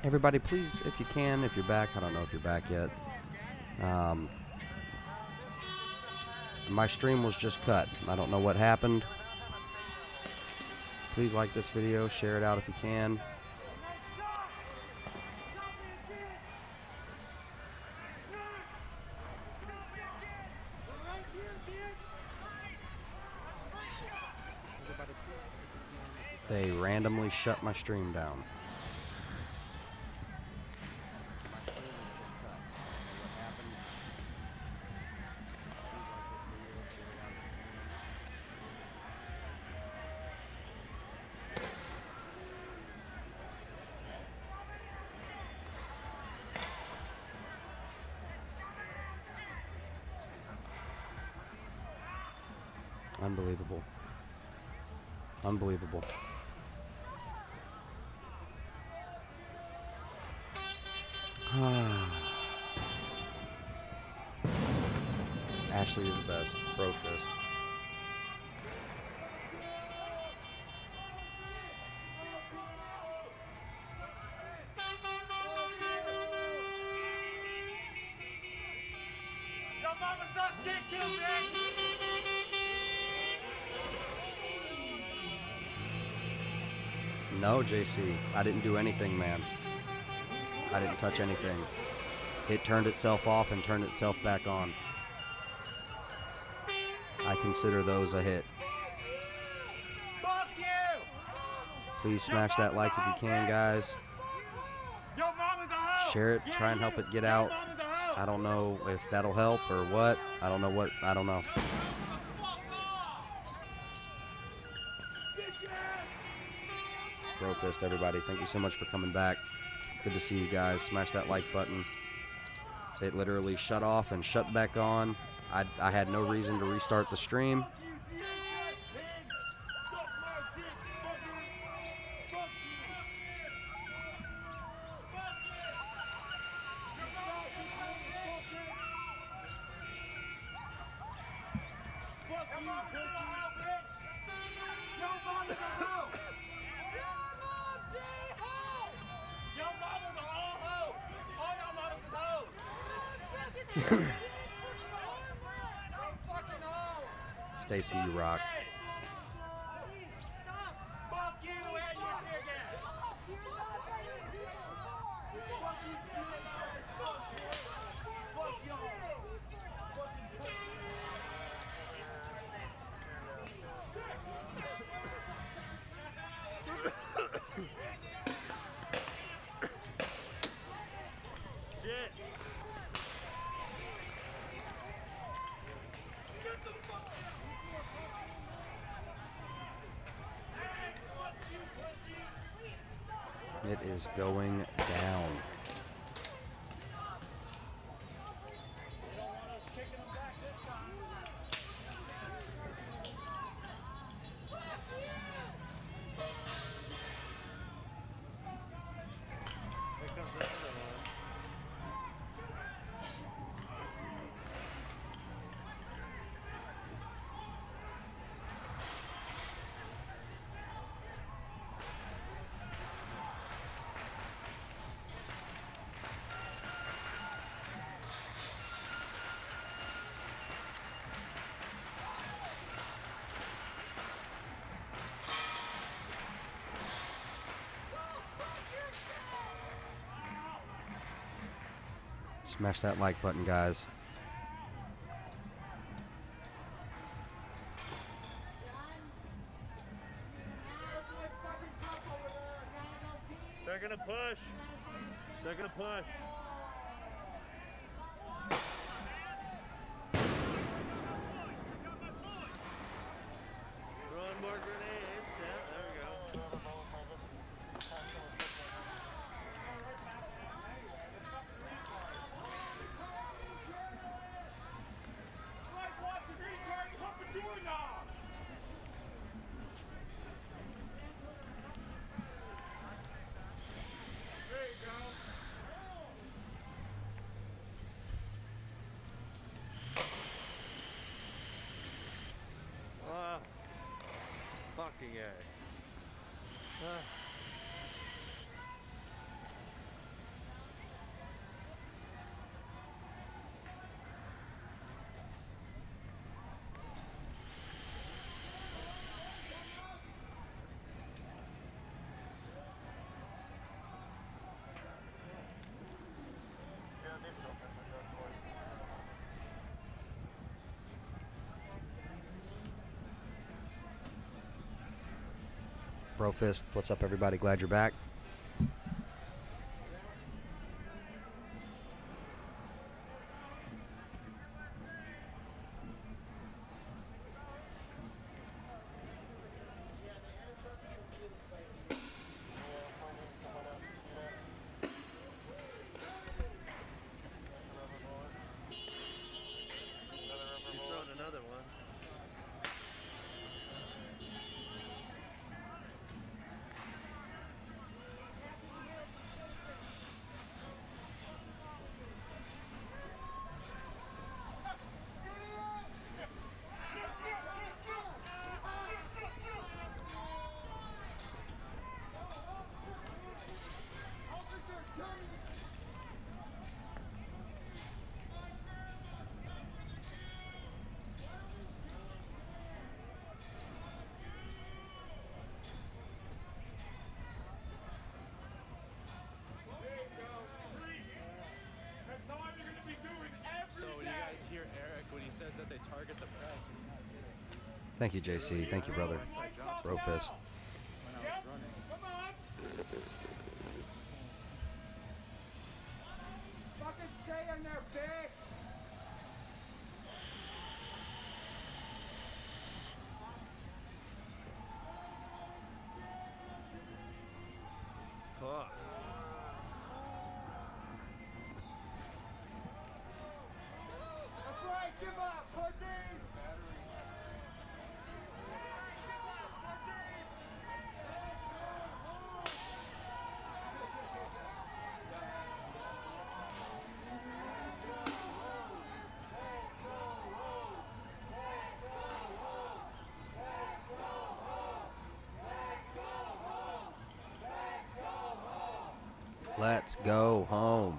Everybody, please, if you can, if you're back, I don't know if you're back yet. My stream was just cut. I don't know what happened. Please like this video, share it out if you can. They randomly shut my stream down. Unbelievable. Unbelievable. Ashley is the best. Bro fist. No, JC. I didn't do anything, man. I didn't touch anything. It turned itself off and turned itself back on. I consider those a hit. Please smash that like if you can, guys. Share it. Try and help it get out. I don't know if that'll help or what. I don't know. Bro fist, everybody. Thank you so much for coming back. Good to see you guys. Smash that like button. It literally shut off and shut back on. I had no reason to restart the stream. Stacy, you rock. It is going down. Smash that like button, guys. They're gonna push. They're gonna push. Throwing more grenades. Yeah, there we go. Fucking A. Bro Fist, what's up, everybody? Glad you're back. He's throwing another one. So when you guys hear Eric when he says that they target the press, Thank you, JC. Thank you, brother. Bro Fist. Fucking stay in there, bitch! Fuck. That's right, give up, pussies! Let's go home.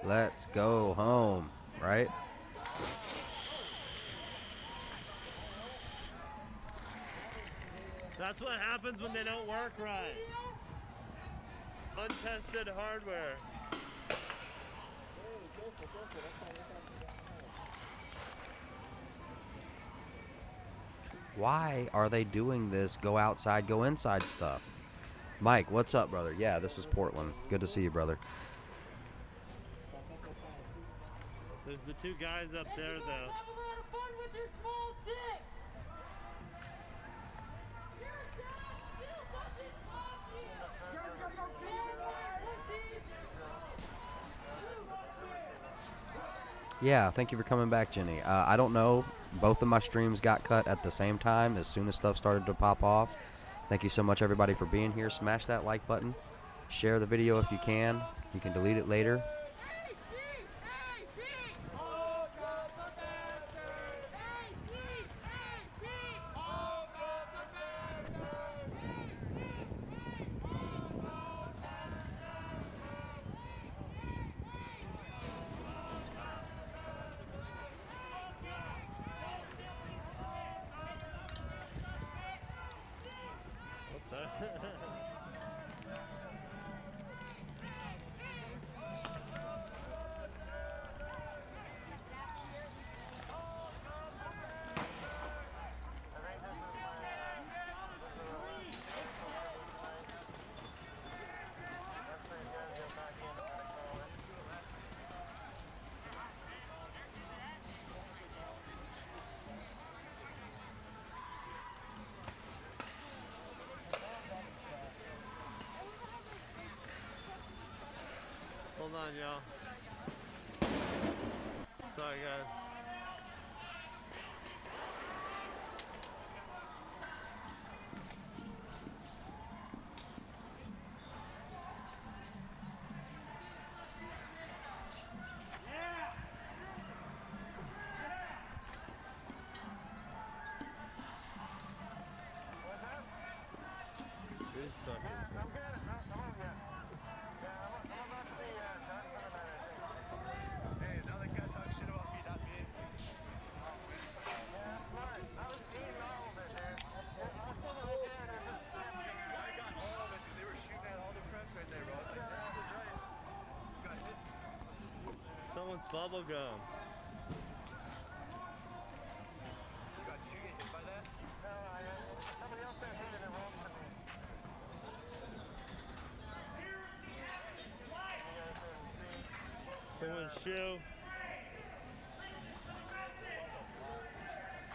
Let's go home. Right? That's what happens when they don't work right. Untested hardware. Why are they doing this go outside, go inside stuff? Mike, what's up, brother? Yeah, this is Portland. Good to see you, brother. There's the two guys up there, though. Have a lot of fun with your small dicks! Yeah, thank you for coming back, Jenny. I don't know. Both of my streams got cut at the same time as soon as stuff started to pop off. Thank you so much, everybody, for being here. Smash that like button. Share the video if you can. You can delete it later. What's that? Hold on, y'all. Sorry, guys. Who's fucking? Someone's bubble gum. One shoe.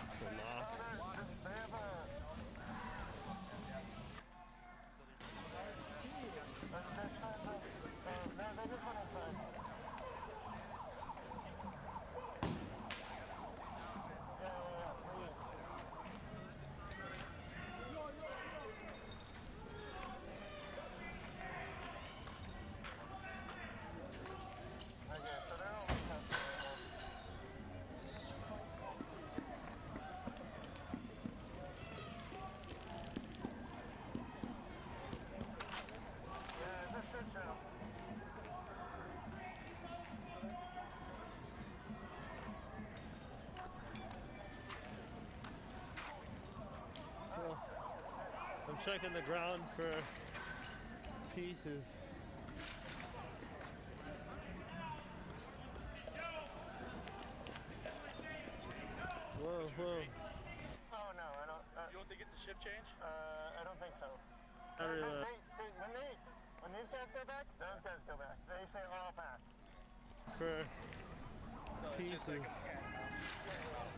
It's a knock. I'm checking the ground for pieces. Whoa, whoa. Oh no, I don't. You don't think it's a shift change? I don't think so. Battery left. When these guys go back, those guys go back. They say all back. For So it's just like pieces. a cat house.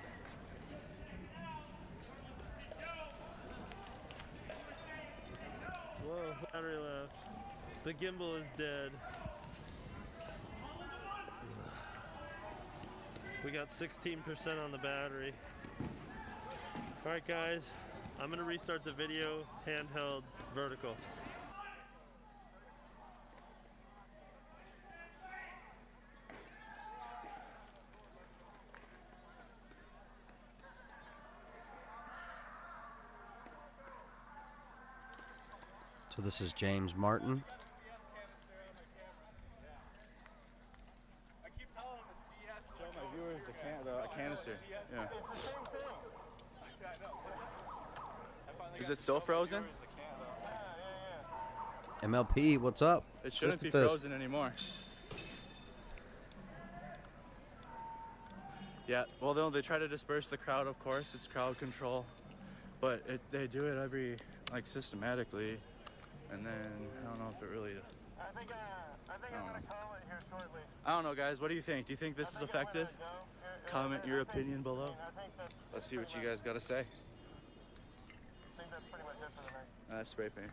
Whoa, battery left. The gimbal is dead. We got 16% on the battery. All right, guys, I'm gonna restart the video, handheld, vertical. So this is James Martin. I keep telling him it's CS. Show my viewers the canister. Yeah. Is it still frozen? MLP, what's up? It shouldn't Fist be to fist. frozen anymore. Yeah, well, they try to disperse the crowd, of course. It's crowd control. But they do it systematically. And then, I don't know if it really... I think I'm gonna call it here shortly. I don't know, guys. What do you think? Do you think this is effective? Comment your opinion below. Let's see what you guys got to say. I think that's pretty much it for the night. That's spray paint.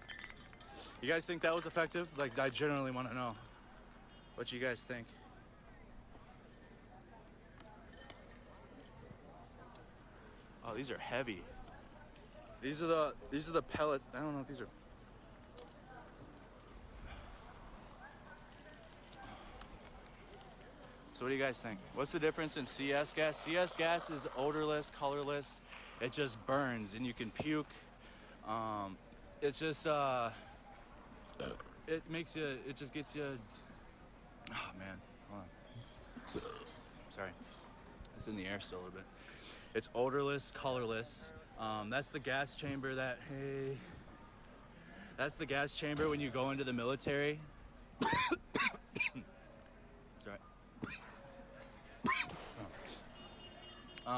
You guys think that was effective? Like, I generally want to know what you guys think. Oh, these are heavy. These are the pellets. I don't know if these are. So what do you guys think? What's the difference in CS gas? CS gas is odorless, colorless. It just burns and you can puke. It's just it makes you. It just gets you. Oh man, hold on. Sorry, it's in the air still a little bit. It's odorless, colorless. That's the gas chamber that. Hey, that's the gas chamber when you go into the military. Sorry.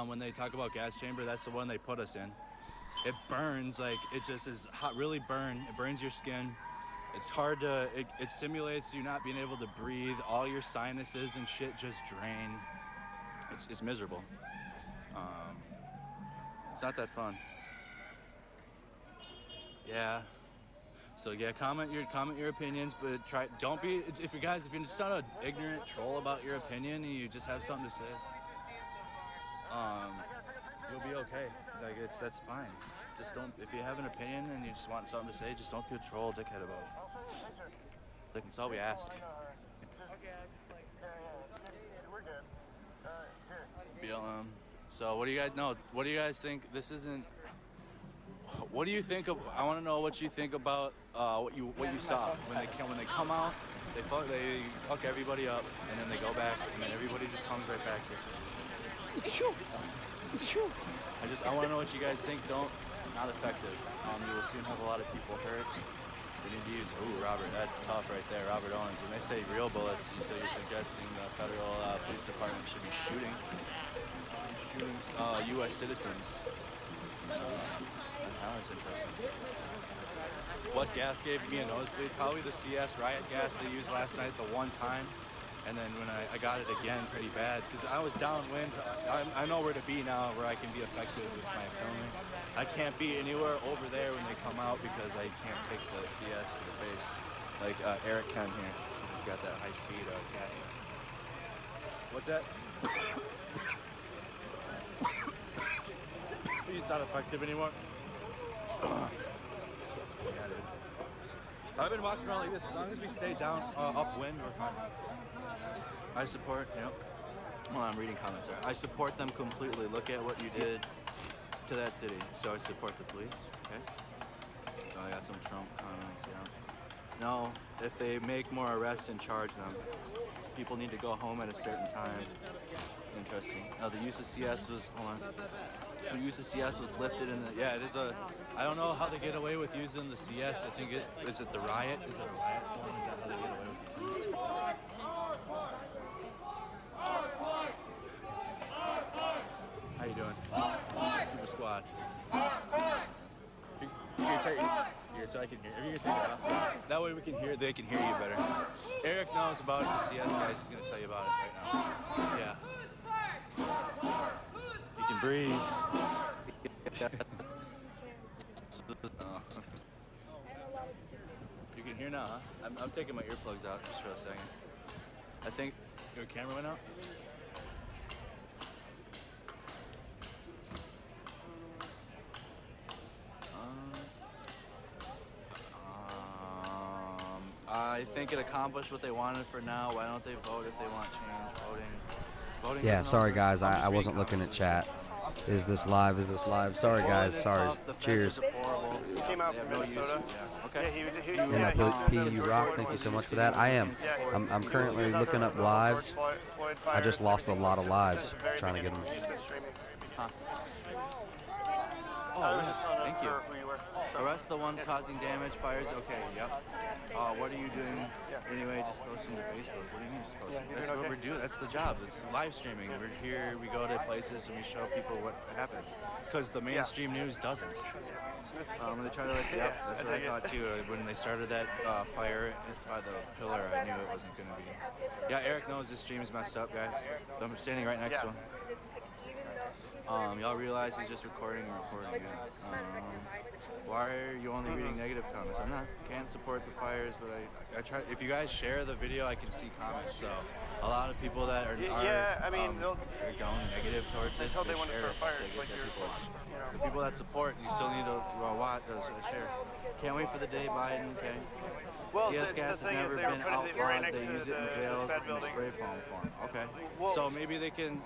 When they talk about gas chamber, that's the one they put us in. It burns, like it just is hot, really burn. It burns your skin. It's hard to, it simulates you not being able to breathe. All your sinuses and shit just drain. It's miserable. It's not that fun. Yeah. So yeah, comment your opinions, but don't be, if you're just not an ignorant troll about your opinion and you just have something to say, you'll be okay. Like that's fine. Just don't, if you have an opinion and you just want something to say, just don't be a troll dickhead about it. Like, that's all we ask. Okay, I just like. Yeah, we're good. Here. BLM. So what do you guys know? What do you guys think? This isn't. What do you think of? I want to know what you think about what you saw when they come out. They fuck everybody up, and then they go back, and then everybody just comes right back here. I want to know what you guys think. Not effective. You will soon have a lot of people hurt. They need to use. Ooh, Robert, that's tough right there, Robert Owens. When they say real bullets, you're suggesting the federal police department should be shooting U.S. citizens. Now it's interesting. What gas gave me a nosebleed? Probably the CS riot gas they used last night, the one time. And then when I got it again pretty bad, because I was downwind. I know where to be now, where I can be effective with my filming. I can't be anywhere over there when they come out because I can't take the CS to the face, like Eric can here, because he's got that high speed Cashapp. What's that? It's not effective anymore. I've been walking around like this. As long as we stay down upwind, we're fine. I support, well, I'm reading comments there. I support them completely. Look at what you did to that city. So I support the police, okay? Oh, I got some Trump comments, No, if they make more arrests and charge them, people need to go home at a certain time. Interesting. Now the use of CS was, the use of CS was lifted in the, it is I don't know how they get away with using the CS. I think is it the riot? Is it a riot form? Is that how they get away with using it? How you doing? Scuba Squad. You can take here so I can hear. If you can take it off. That way we can hear. They can hear you better. Eric knows about it. The CS guys. He's gonna tell you about it right now. Yeah. You can breathe. You can hear now, huh? I'm taking my earplugs out just for a second. I think your camera went out. I think it accomplished what they wanted for now. Why don't they vote if they want change? Voting. Yeah, sorry guys, I wasn't looking at chat. Is this live? Is this live? Sorry guys, sorry. Cheers. He came out from Minnesota. Okay. Yeah, he was You rock. Thank you so much for that. I am. I'm currently looking up lives. I just lost a lot of lives trying to get them. Huh. Oh, thank you. Arrest the ones causing damage, fires, okay, yep. What are you doing anyway, just posting to Facebook? What do you mean just posting? That's what we're doing, that's the job, it's live streaming. We're here, we go to places and we show people what happens. Because the mainstream news doesn't. They try to that's what I thought too. When they started that fire by the pillar, I knew it wasn't going to be. Yeah, Eric knows this stream is messed up, guys. I'm standing right next to him. Y'all realize he's just recording. Why are you only reading negative comments? I'm not. Can't support the fires, but I try. If you guys share the video, I can see comments. So a lot of people that are going negative towards it. They want to start fires like the people that support, you still need to share. Can't wait for the day Biden. Okay. Well, CS gas has never been outlawed. They use it in jails in spray foam form. Okay. So maybe they can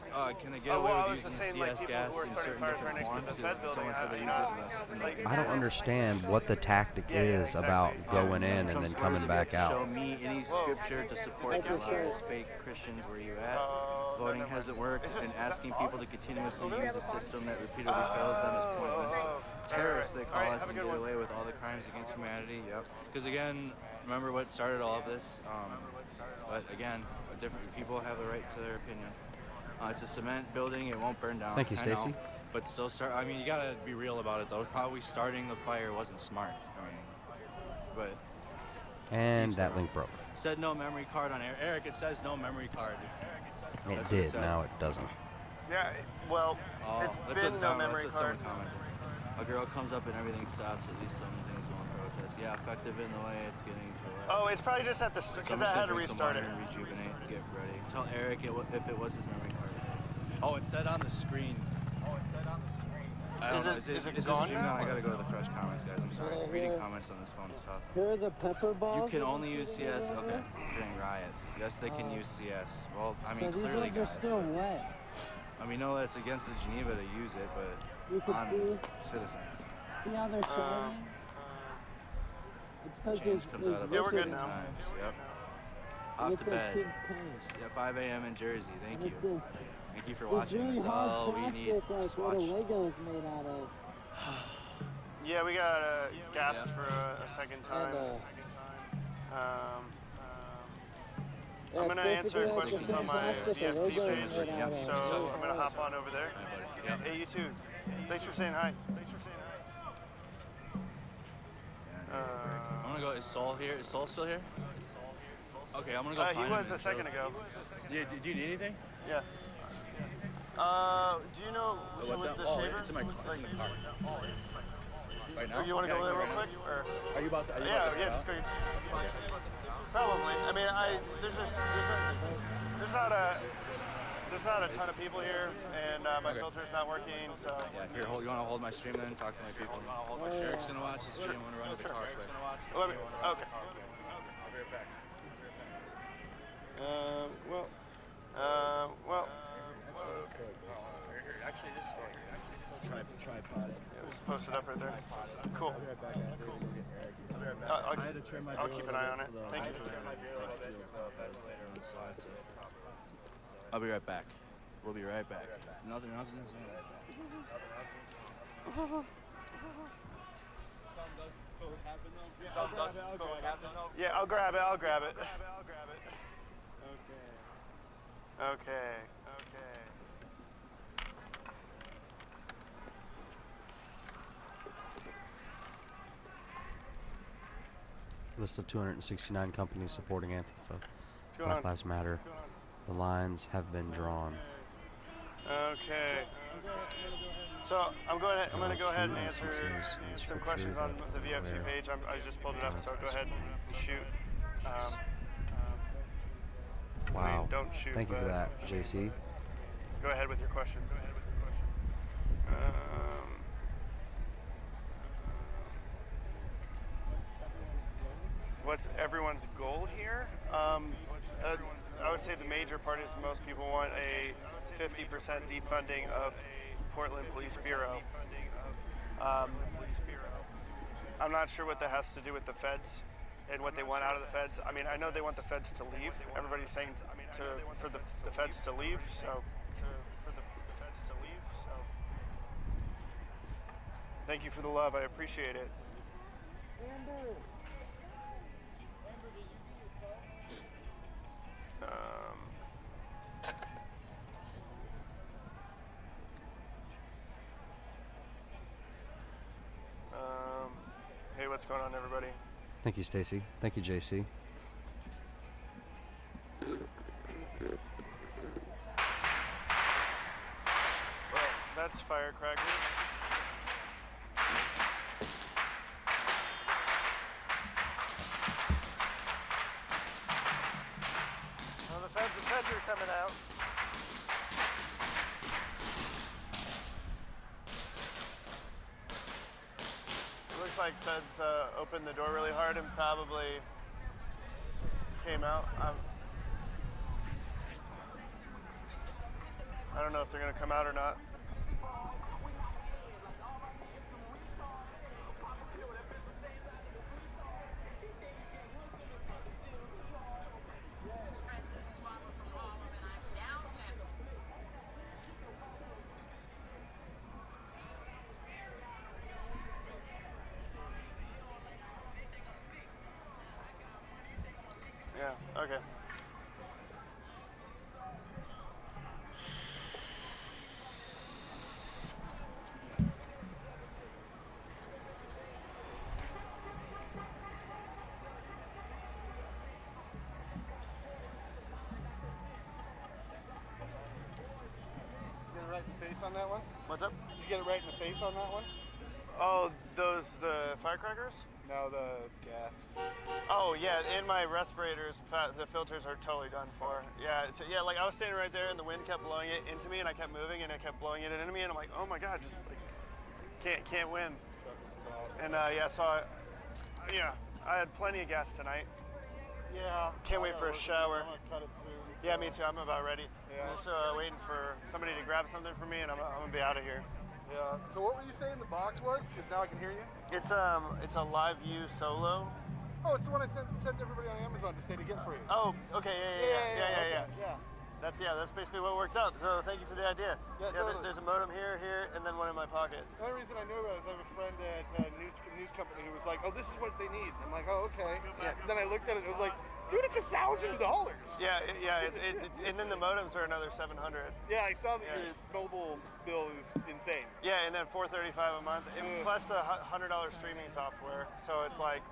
they get away with using the CS gas in certain different forms? Someone said they use it in I don't understand what the tactic is about going in and then coming back out. Show me any scripture to support your lies, fake Christians. Where you at? Voting hasn't worked, and asking people to continuously use a system that repeatedly fails them is pointless. Terrorists, they call us, and get away with all the crimes against humanity. Yep. Because again, remember what started all of this? But again, different people have the right to their opinion. It's a cement building; it won't burn down. Thank you, Stacy. But still, I mean, you gotta be real about it, though. Probably starting the fire wasn't smart. I mean, but. And that link broke. Said no memory card on Eric. It says no memory card. It did. Now it doesn't. Yeah. Well, it's been no memory that's what card. Someone commented. A girl comes up and everything stops. At least some things won't protest. Yeah, effective in the way it's getting to. Oh, it's probably just at the because I had to restart it. Rejuvenate. Get ready. Tell Eric if it was his memory card. Oh, it said on the screen. I don't know. Is it gone now? I gotta go to the fresh comments, guys. I'm sorry. Reading comments on this phone is tough. Here are the pepper balls. You can only use CS. Okay. During riots. Yes, they can use CS. Well, I mean, so clearly, these ones are still wet. I mean, no, that's against the Geneva to use it, but you can on citizens. See how they're shining? It's because there's we're good now. Times. Yep. Off to bed. Like 5 a.m. in Jersey. Thank you. Thank you for it's watching. really That's hard all we plastic, need. like Just what watch. a Lego is made out of. Yeah, we got gas for a second time. I'm going to answer questions on my DFP page, so I'm going to hop on over there. Yep. Hey, you too. Thanks for saying hi. I'm going to go, is Saul here? Is Saul still here? Okay, I'm gonna go find him. He was and a second ago. Yeah, do you need anything? Yeah. Do you know with the shaver? It's in my car. It's in the car. Right now? You want to go there real quick? Or? Are you about to? Yeah, just go. Probably. I mean, there's not a ton of people here, and my filter's not working, so. Yeah, here, you want to hold my stream then? Talk to my people. Eric's gonna watch the stream. I'm gonna run to the car quick. Okay. I'll be right back. Actually, this story. Tripod. Yeah, just post it up right there. Cool. I'll be right back. I have to go get Eric. I had to trim my I'll beard keep a an eye little on it. bit, so Thank you. I'll be right back. We'll be right back. Nothing. Yeah, I'll grab it. Okay. List of 269 companies supporting Antifa. going Black on? Lives Matter. The lines have been drawn. Okay. So I'm going to go ahead and answer some questions on the VFG page. I just pulled it up, so go ahead and shoot. Wow. Don't shoot. Thank you for that, JC. Go ahead with your question. What's everyone's goal here? I would say the major part is most people want a 50% defunding of Portland Police Bureau. I'm not sure what that has to do with the feds and what they want out of the feds. I mean, I know they want the feds to leave. Everybody's saying for the feds to leave, so. Thank you for the love. I appreciate it. Hey, what's going on, everybody? Thank you, Stacy. Thank you, JC. Well, that's firecrackers. Well, the feds are coming out. Looks like feds opened the door really hard and probably came out. I don't know if they're going to come out or not. Yeah, okay. Get it right in the face on that one? What's up? You get it right in the face on that one? Oh, the firecrackers? No, the gas. Oh yeah, in my respirators, the filters are totally done for. Yeah, yeah, like I was standing right there and the wind kept blowing it into me and I kept moving and it kept blowing it into me and I'm like, oh my God, just like, can't win. And yeah, so I had plenty of gas tonight. Yeah. Can't wait for a shower. I'm gonna cut it soon. Yeah, me too, I'm about ready. Yeah. I'm just waiting for somebody to grab something for me and I'm gonna be out of here. Yeah. So what were you saying the box was? 'Cause now I can hear you. It's a Live View Solo. Oh, it's the one I sent everybody on Amazon to say to get for you. Oh, okay, yeah. Yeah. That's basically what worked out. So thank you for the idea. Yeah, totally. There's a modem here, and then one in my pocket. The only reason I knew about it is I have a friend at a news company who was like, "Oh, this is what they need." I'm like, "Oh, okay." Yeah. Then I looked at it and it was like, "Dude, it's $1,000." Yeah, and then the modems are another $700. Yeah, I saw that Yeah. your mobile bill is insane. Yeah, and then $435 a month, and plus the $100 streaming software. So it's like,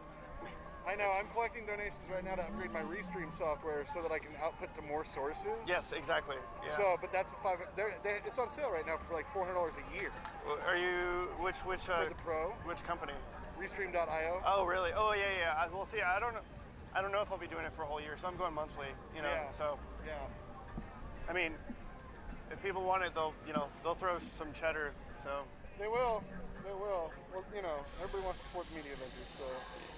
I know. I'm collecting donations right now to upgrade my Restream software so that I can output to more sources. Yes, exactly. Yeah. So, but that's a it's on sale right now for like $400 a year. Well, are you which For the Pro, which company? Restream.io. Oh, really? Oh, yeah. Well, see, I don't know if I'll be doing it for a whole year, so I'm going monthly. You know, Yeah. so Yeah. I mean, if people want it, they'll throw some cheddar. So They will. Well, everybody wants to support the media vendors, so.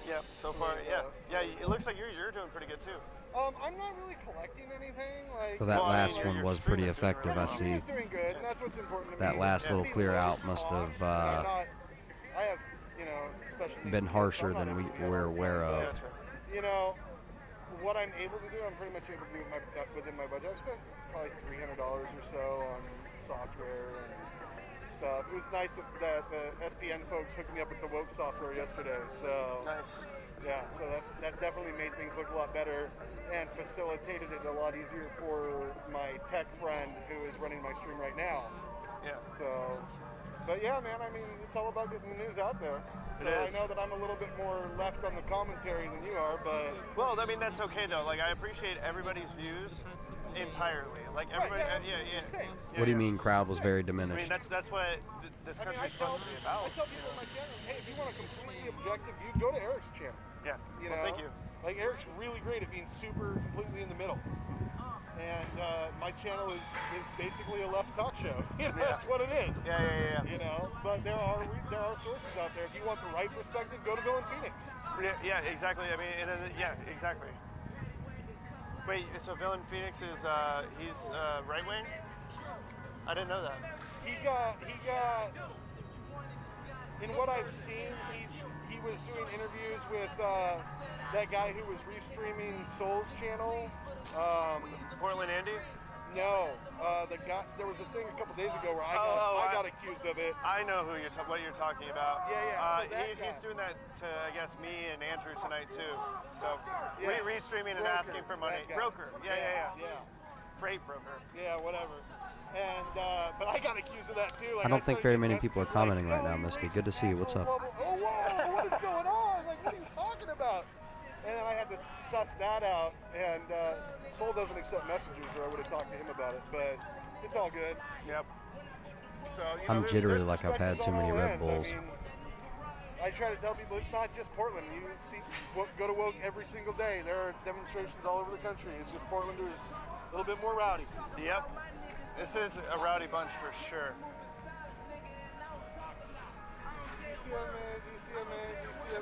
yeah, so far, yeah. It looks like you're doing pretty good too. I'm not really collecting anything. Like, So that Well, I mean, last your one was stream pretty is doing effective, really I well. see. It's doing good, and that's what's important to me. That last little Being clear low out must cost, have and I have, special needs been kids, harsher so I'm than not able to do we're all the aware time, of. Gotcha. but, what I'm able to do, I'm pretty much able to do within my budget. I've spent probably $300 or so on software and stuff. It was nice that the SPN folks hooked me up with the Woke software yesterday. So Nice. yeah, so that definitely made things look a lot better and facilitated it a lot easier for my tech friend who is running my stream right now. Yeah. So, but yeah, man, I mean, it's all about getting the news out there. So It is. I know that I'm a little bit more left on the commentary than you are, but Well, I mean, that's okay though. Like, I appreciate everybody's views entirely. Like everybody, Right, yeah. it's the same. What do you yeah. mean crowd was very I mean, diminished? that's what this I mean, country's supposed to be about. I tell people on my channel, hey, if you want a completely objective view, go to Eric's channel. Yeah. You Well, know? thank you. Like, Eric's really great at being super completely in the middle. And my channel is basically a left talk show. Yeah. That's what it is. Yeah. But there are sources out there. If you want the right perspective, go to Bill and Phoenix. Yeah, exactly. I mean, and then, yeah, exactly. Wait, so Villain Phoenix is he's right wing? I didn't know that. He got. In what I've seen, he was doing interviews with that guy who was restreaming Soul's channel. Portland Andy? No, the guy. There was a thing a couple days ago where I got accused of it. I know who what you're talking about. Yeah. So that He's guy. doing that to, I guess, me and Andrew tonight too. So Yeah. restreaming and Broker, asking for money. that guy. Broker. Yeah. Yeah. Freight broker. Yeah, whatever. And but I got accused of that too. Like, I don't think started very getting many people are messages like, commenting right "Oh, now, you Misty. racist Good to see you. What's asshole, up? blah, blah." Oh, wow, what is going on? Like, what are you talking about? And then I had to suss that out. And Soul doesn't accept messages, or I would have talked to him about it. But it's all good. Yep. So I'm there's jittery like I've had perspectives too on many all Red ends. Bulls. I mean, I try to tell people it's not just Portland. You go to Woke every single day. There are demonstrations all over the country. It's just Portland is a little bit more rowdy. Yep. This is a rowdy bunch for sure.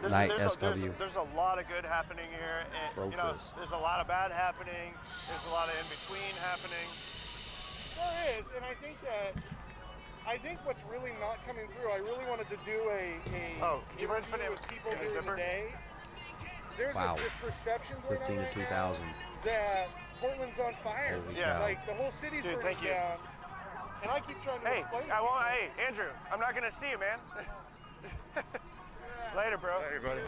Night there's SW. There's a lot of good happening here, and Brofist. there's a lot of bad happening. There's a lot of in between happening. There is, and I think what's really not coming through. I really wanted to do a Did you mind putting interview it with people in the during the zipper? day. There's Wow. this perception going 15 on to right 2,000. now that Portland's on fire. Holy Yeah. cow. Like the whole city's Dude, burning thank you. down. And I keep trying to Hey, explain. hey, Andrew, I'm not gonna see you, man. Later, bro. Hey, buddy.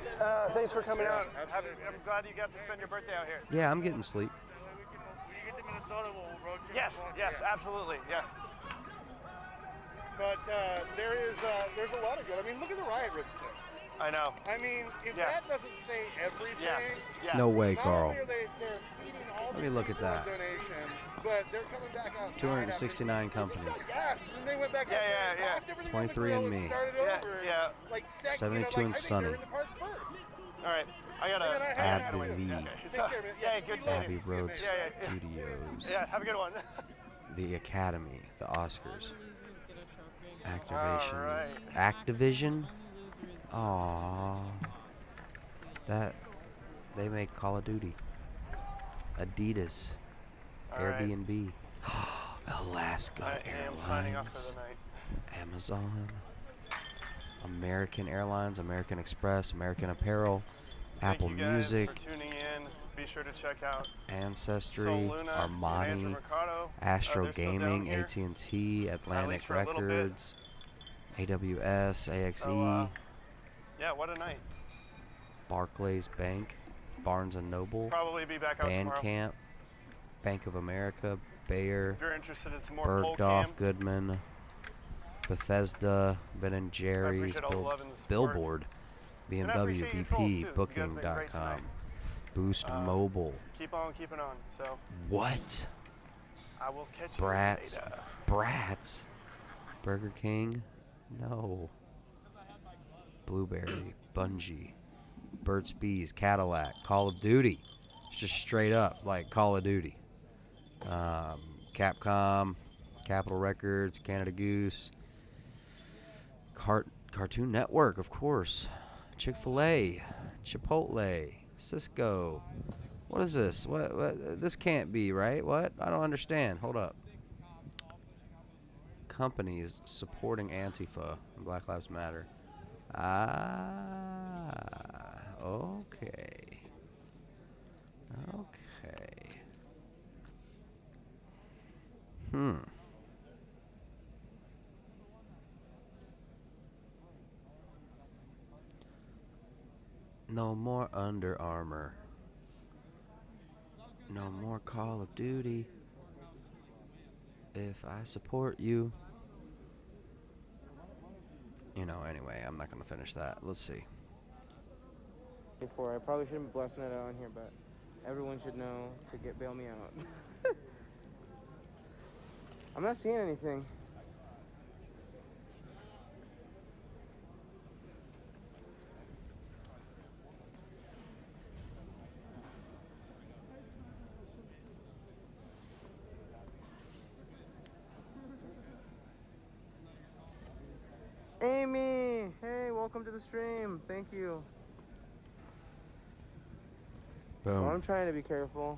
Thanks for coming out. I'm glad you got to spend your birthday out here. Yeah, I'm getting sleep. When you get to Minnesota, we'll road trip. Yes, absolutely, yeah. But there's a lot of good. I mean, look at the riot roots thing. I know. I mean, if Yeah. that doesn't say everything, Yeah. No way, not Carl. only are they're feeding all Let these me look at people that. donations, but they're coming back out. 269 companies. Yes, and they went back out Yeah, there and yeah. tossed everything 23 on the and grill me. started Yeah, over. yeah. Like second, 72 and I think Sunny. they're in the park first. All right, I And then I gotta. had Abbey to- V. Okay, Take so, care, man. yeah, good seeing Abbey you. Road Yeah. Studios. Yeah, have a good one. The Academy. The Oscars. Activation. All right. Activision? Aww. That. They make Call of Duty. Adidas. All right. Airbnb. Alaska I am signing off Airlines. for the night. Amazon. American Airlines. American Express. American Apparel. Apple Thank you guys Music. for tuning in. Be sure to check out Ancestry. Soul Luna, and Andrew Armani. Mercado. Astro They're still down Gaming, here. AT&T, Atlantic for a little bit. Records, AWS, AXE, So, yeah, what a night. Barclays Bank, Barnes & Noble, Probably be back out tomorrow. Bandcamp, Bank of America, Bayer, If you're interested in some more pole Bergdorf cam, Goodman, Bethesda, Ben & Jerry's, appreciate all the love and the support. Billboard, And I BMW, appreciate you trolls, too. BP, You guys made great Booking.com, tonight. Boost Mobile. Keep on keeping on. So What? I will catch Brats. you later. Brats. Burger King? No. Blueberry, Bungie, Burt's Bees, Cadillac, Call of Duty. It's just straight up like Call of Duty. Capcom, Capitol Records, Canada Goose, Cartoon Network, of course, Chick-fil-A, Chipotle, Cisco. What is this? What? This can't be, right? What? I don't understand. Hold up. Companies supporting Antifa and Black Lives Matter. Ah, okay. Okay. No more Under Armour. No more Call of Duty. If I support you. You know, anyway, I'm not going to finish that. Let's see. Before, I probably shouldn't be blasting that out on here, but everyone should know to bail me out. I'm not seeing anything. Amy, hey, welcome to the stream. Thank you. Boom. Well, I'm trying to be careful.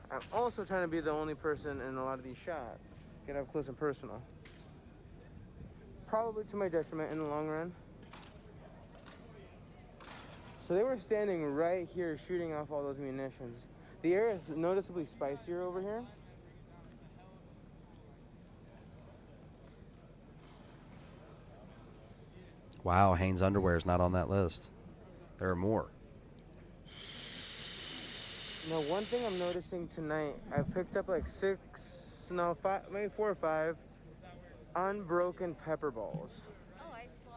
I'm also trying to be the only person in a lot of these shots. Get up close and personal. Probably to my detriment in the long run. So they were standing right here shooting off all those munitions. The air is noticeably spicier over here. Wow, Hanes underwear is not on that list. There are more. Now, one thing I'm noticing tonight, I've picked up like five, maybe 4 or 5 unbroken pepper balls. Oh, I saw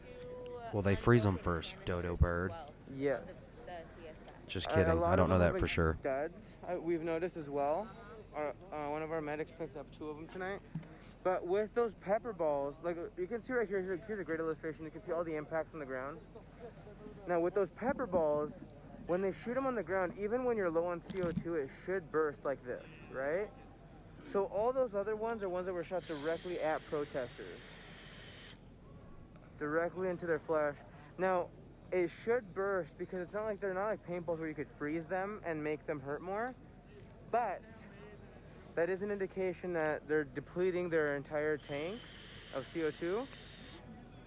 2. Well, they freeze them first, dodo bird. Yes. The CS guys. Just A kidding. lot I don't of know them that have for been sure. Duds. We've noticed as well. One of our medics picked up 2 of them tonight. But with those pepper balls, like you can see right here, here's a great illustration. You can see all the impacts on the ground. Now with those pepper balls, when they shoot them on the ground, even when you're low on CO2, it should burst like this, right? So all those other ones are ones that were shot directly at protesters. Directly into their flesh. Now, it should burst because it's not like they're not like paintballs where you could freeze them and make them hurt more. But that is an indication that they're depleting their entire tank of CO2.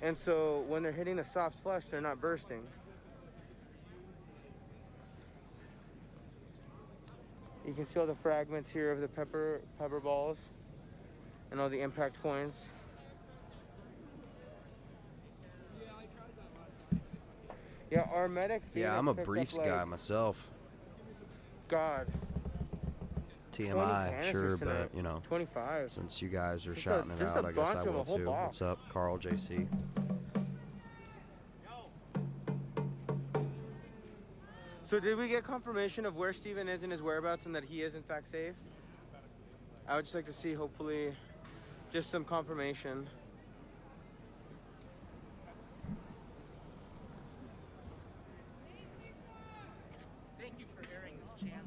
And so when they're hitting the soft flesh, they're not bursting. You can see all the fragments here of the pepper balls and all the impact points. Yeah, our medic. Yeah, I'm a briefs guy myself. God. TMI, sure, but you know, 25. since you guys are shouting it out, I guess I will too. What's up, Carl JC? So did we get confirmation of where Steven is and his whereabouts and that he is in fact safe? I would just like to see, hopefully, just some confirmation. Thank you for airing this channel.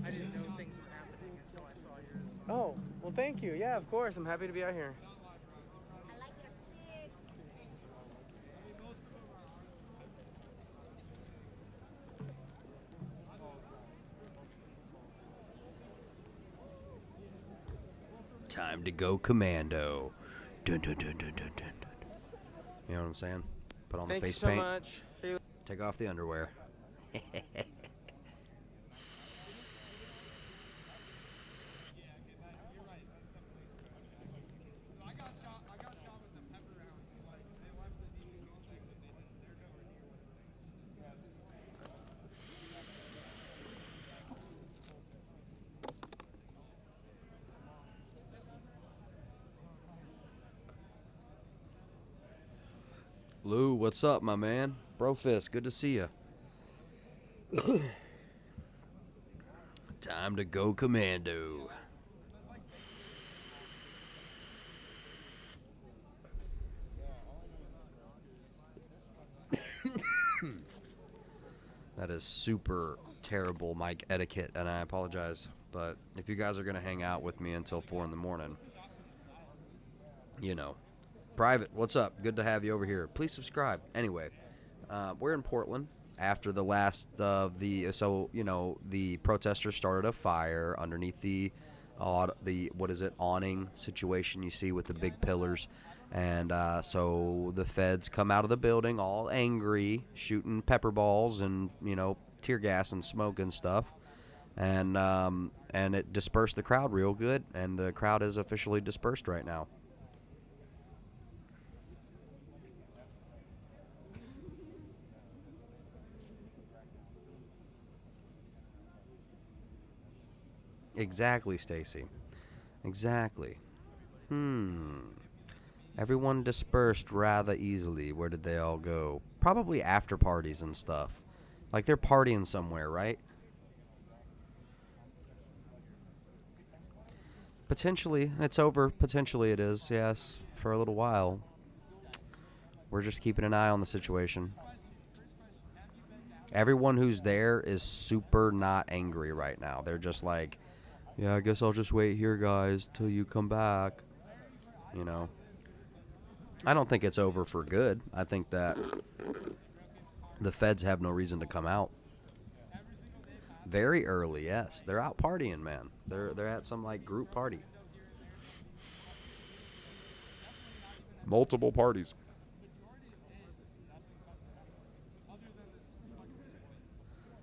I didn't know things were happening until I saw yours. Oh, well thank you. Yeah, of course. I'm happy to be out here. I like your stick. Time to go commando. Dun, dun, dun, dun, dun, dun, dun. You know what I'm saying? Put on Thank the you face so paint. much. Take off the underwear. Lou, what's up, my man? Brofist, good to see you. Time to go commando. That is super terrible mic etiquette, and I apologize. But if you guys are going to hang out with me until 4 in the morning, you know. Private, what's up? Good to have you over here. Please subscribe. Anyway, we're in Portland after the last of the, so, you know, the protesters started a fire underneath the what is it, awning situation you see with the big pillars. And so the feds come out of the building all angry, shooting pepper balls and, you know, tear gas and smoke and stuff. And it dispersed the crowd real good, and the crowd is officially dispersed right now. Exactly, Stacy. Exactly. Everyone dispersed rather easily. Where did they all go? Probably after parties and stuff. Like they're partying somewhere, right? Potentially. It's over. Potentially it is, yes. For a little while. We're just keeping an eye on the situation. Everyone who's there is super not angry right now. They're just like, yeah, I guess I'll just wait here, guys, till you come back. You know. I don't think it's over for good. I think that the feds have no reason to come out. Very early, yes. They're out partying, man. They're at some like group party. Multiple parties.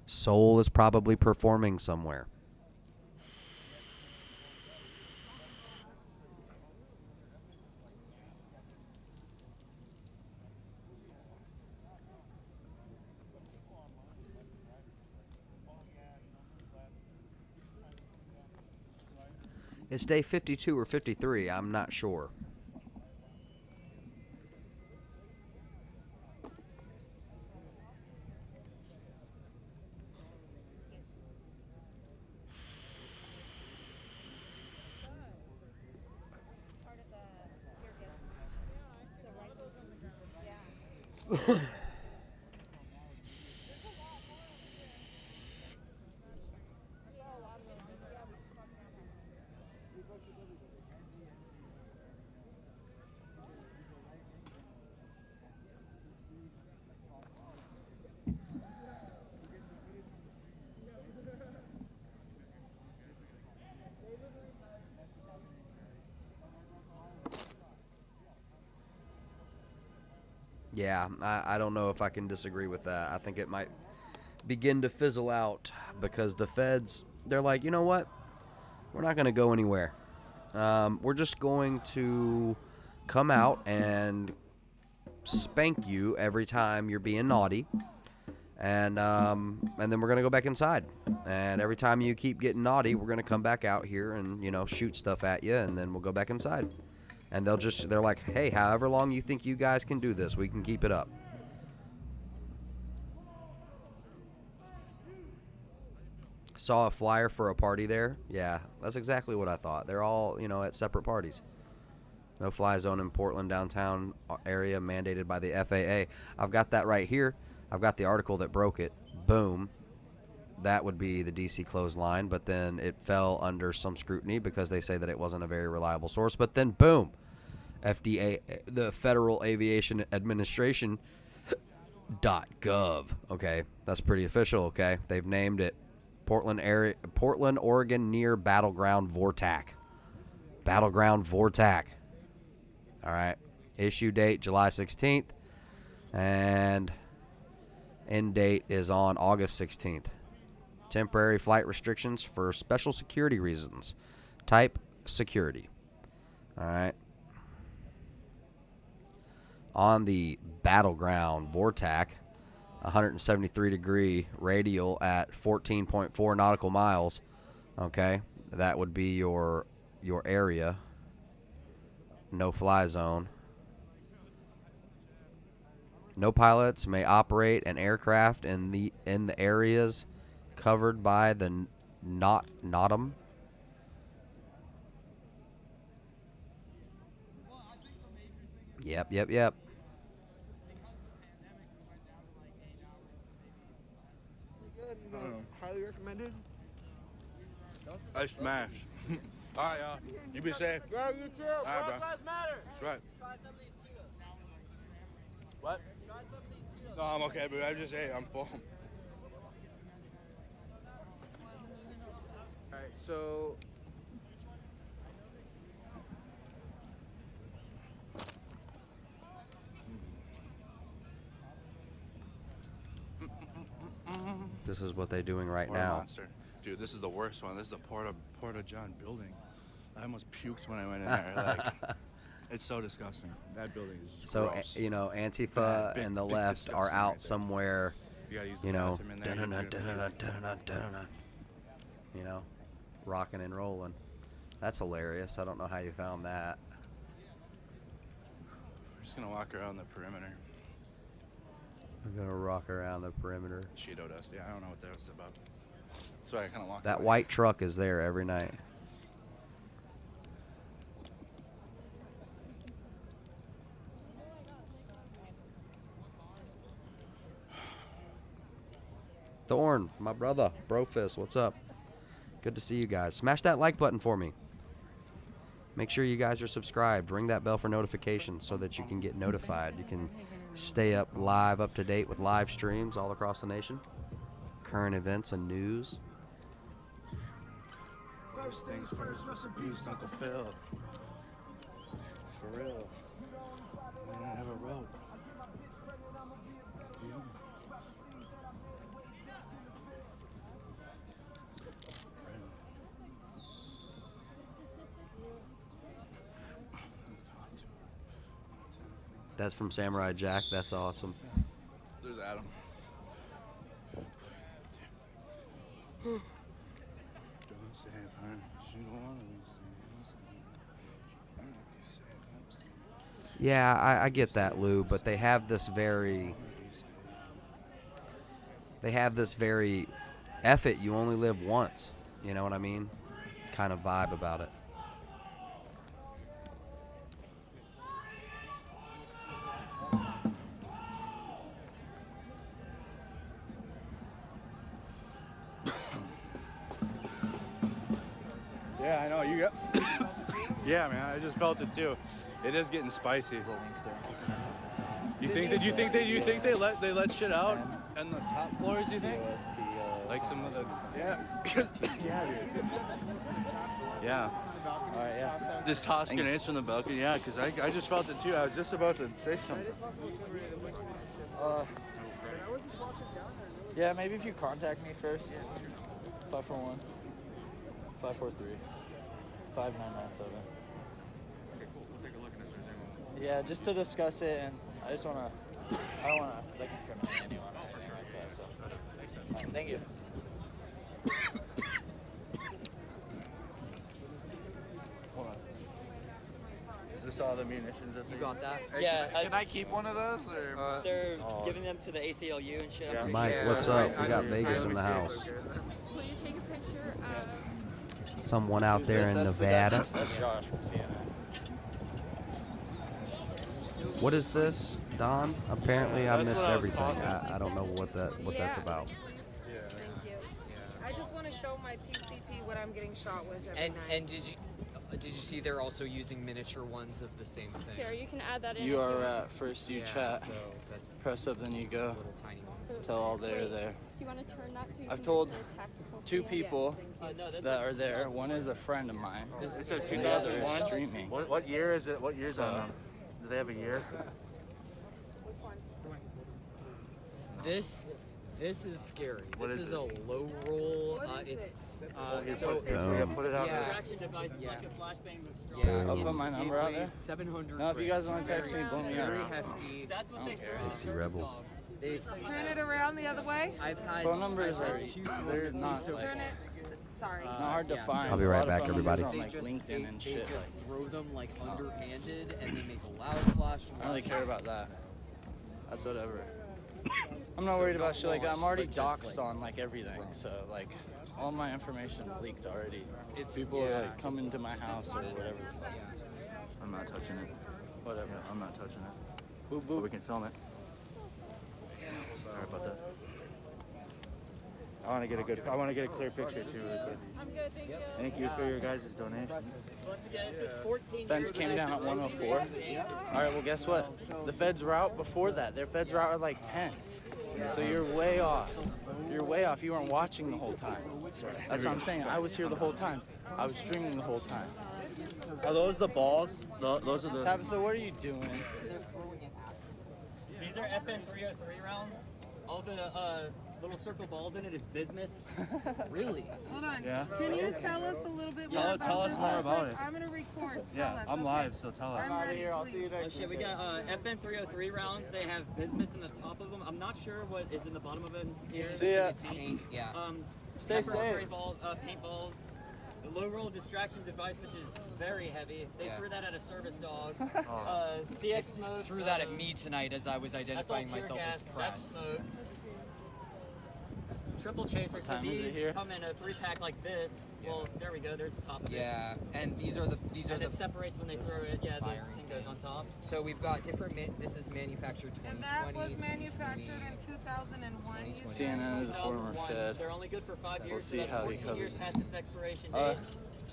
Soul is probably performing somewhere. It's day 52 or 53. I'm not sure. Yeah, I don't know if I can disagree with that. I think it might begin to fizzle out because the feds, they're like, you know what? We're not going to go anywhere. We're just going to come out and spank you every time you're being naughty. And then we're going to go back inside. And every time you keep getting naughty, we're going to come back out here and, you know, shoot stuff at you, and then we'll go back inside. And they're like, hey, however long you think you guys can do this, we can keep it up. Saw a flyer for a party there. Yeah, that's exactly what I thought. They're all, you know, at separate parties. No fly zone in Portland downtown area mandated by the FAA. I've got that right here. I've got the article that broke it. Boom. That would be the DC clothesline, but then it fell under some scrutiny because they say that it wasn't a very reliable source. But then, boom, FDA, the Federal Aviation Administration .gov. Okay, that's pretty official. Okay, they've named it Portland, Oregon, near Battleground Vortac. Battleground Vortac. All right, issue date July 16th, and end date is on August 16th. Temporary flight restrictions for special security reasons. Type security. All right. On the Battleground Vortac, 173-degree radial at 14.4 nautical miles. Okay, that would be your area. No fly zone. No pilots may operate an aircraft in the areas covered by the NOTAM. Yep. Highly recommended. I smash. All right, y'all. You be safe. Yeah, you too. All right, bro. Lives matter. That's right. Try some of these Cheetos. What? Try some of these Cheetos. No, I'm okay, but I just ate. I'm full. Alright, so This is what they're doing right What a now. monster. Dude, this is the worst one. This is the Porta John building. I almost puked when I went in there. Like, it's so disgusting. That building is just So, gross. Antifa Big- and the big left disgusting are out right there. somewhere, You gotta use the you know, bathroom in there. you know, rocking and rolling. That's hilarious. I don't know how you found that. We're just gonna walk around the perimeter. I'm gonna rock around the perimeter. Cheeto dust. Yeah, I don't know what that was about. That's why I kind of walked That away. white truck is there every night. Thorn, my brother, Brofist, what's up? Good to see you guys. Smash that like button for me. Make sure you guys are subscribed. Ring that bell for notifications so that you can get notified. You can stay up to date with live streams all across the nation. Current events and news. First things first, rest in peace, Uncle Phil. For real. I never wrote. That's from Samurai Jack. That's awesome. There's Adam. Don't say you don't want to say. Yeah, I get that, Lou, but they have this very F it, you only live once. You know what I mean? Kind of vibe about it. Yeah, I know. You got. Yeah, man. I just felt it too. It is getting spicy. You think they let shit out on the top floors? You think? Like some of the yeah. Yeah, dude. Yeah. All right, yeah. Just toss grenades from the balcony. Yeah, because I just felt it too. I was just about to say something. Yeah, maybe if you contact me first. 541 543 5997. Okay, cool. We'll take a look at it. Yeah, just to discuss it, and I don't want to like incriminate anyone. Oh, for sure. Yeah, so. All right, thank you. Hold on. Is this all the munitions that You got that? Yeah, Can I keep one of those or? they're giving them to the ACLU and shit. Yeah. Mike, what's up? We got Vegas in the house. Will you take a picture of... Someone out there in Nevada. That's Josh from CNN. What is this, Don? Apparently I That's missed what I was everything. coughing. I don't know what that's about. Thank you. I just want to show my PCP what I'm getting shot with every night. And did you see they're also using miniature ones of the same thing? Here, you can add that in. You if are want. at first you Yeah, chat. So that's Press up, then you go. little tiny ones. Tell all they're Wait, there. Do you want to turn that so you I've can told get the tactical 2 scan? people Yes, that are there. One is a friend of mine. It says And the other 2001. is streaming. What year is it? What year's on them? Do they have a year? Which one? This is scary. What this is is a low roll. It's so Put it out yeah. there. Distraction device is like a flashbang but strong. Yeah, I'll put my number out it there. weighs 700 No, if you guys want to text me, grams. boom me Very up. hefty. That's what they throw. Dixie Rebel. It's, Turn it around the other way. I've had Phone numbers I've are had two they're not so like Turn it. Sorry. not hard to yeah. find. I'll be A right lot of back, phone everybody. numbers They on, just, like LinkedIn and they shit. just Like, throw them like underhanded and they make a loud flash. I don't really care about that. That's whatever. I'm not worried about shit like that. I'm already doxxed on like everything, so like all my information's leaked already. People are like coming to my house or whatever. I'm not touching it. Whatever. I'm not touching it. Boop But boop. we can film it. Sorry about that. I want to get a clear picture too. I'm good, thank you. Thank you for your guys' donation. Once again, this is 14 Fence came down at 104. All right, well, guess what? The feds were out before that. Their feds were out at like 10. So you're way off. You're way off. You weren't watching the whole time. That's what I'm saying. I was here the whole time. I was streaming the whole time. Are those the balls? Those are the. Tabitha, what are you doing? These are FN 303 rounds. All the little circle balls in it is bismuth. Really? Hold on. Yeah. Can you tell us a little bit more Tell about us this more real about quick? it. I'm gonna record. Yeah, Tell us, I'm okay? live, so tell us. I'm Out of ready, here. I'll see you please. next Shit, we week. got FN 303 rounds. They have bismuth in the top of them. I'm not sure what is in the bottom of it. Here. See ya. Paint, yeah. Stay Pepper spray safe. balls, paintballs. The low roll distraction device, which is very heavy. They threw that at a service dog. CX smoke. Threw that at me tonight as I was identifying that's all myself tear as gas. press. That's smoke. Triple chaser. So time is it these here? come in a 3-pack like this. Well, there we go. There's the top of it. Yeah, and these are the And it separates when they throw it. Yeah, the firing thing goes on top. So we've got different. This is manufactured 2020. And that was manufactured in 2001. you said? CNN is a former 2001. Fed. They're only good for 5 years. We'll see so that's how he 14 years covers past its expiration date.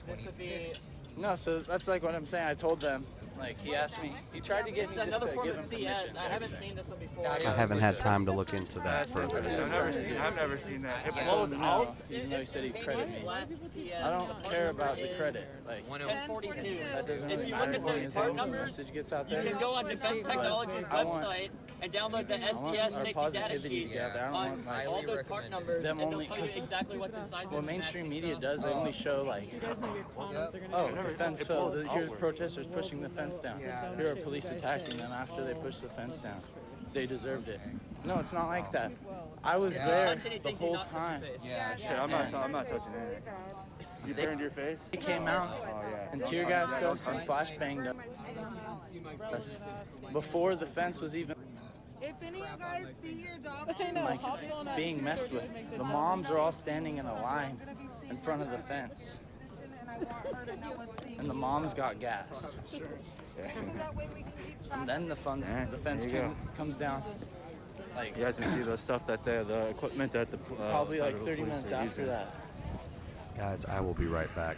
This would be. No, so that's like what I'm saying. I told them, like, he asked me, he tried to get It's me just another to form give of him CS. permission. I haven't seen this one before. That I is- haven't had time to look into that further. I've never seen that. It Well, blows no, out. even though he said he credited me. CS. I don't care about the credit. Like, 1042. that doesn't If really you matter look to me at those as part long as the numbers, message gets out you there. can go on Defense Technology's I want- website and download the I want SDS our safety data positivity sheets together. I don't on want, like, all those part numbers, them and they'll only- tell you 'cause exactly what's inside What this mainstream nasty media stuff. does, they only show like, oh, the fence fell. Here's protesters pushing the fence down. Here are police attacking them after they pushed the fence down. They deserved it. No, it's not like that. I was there the whole time. Yeah. Shit, I'm not touching anything. You burned your face? He came out Oh yeah. and tear gassed us and flashbanged us before the fence was even If any of you guys see your dog, like being messed with. The moms are all standing in a line in front of the fence, and I want her to know what's being and the moms got gas. so that way we can keep track. And then the fence there you go. comes down. Like You guys can see the stuff that the equipment that the probably like federal 30 police minutes are after using. that. Guys, I will be right back.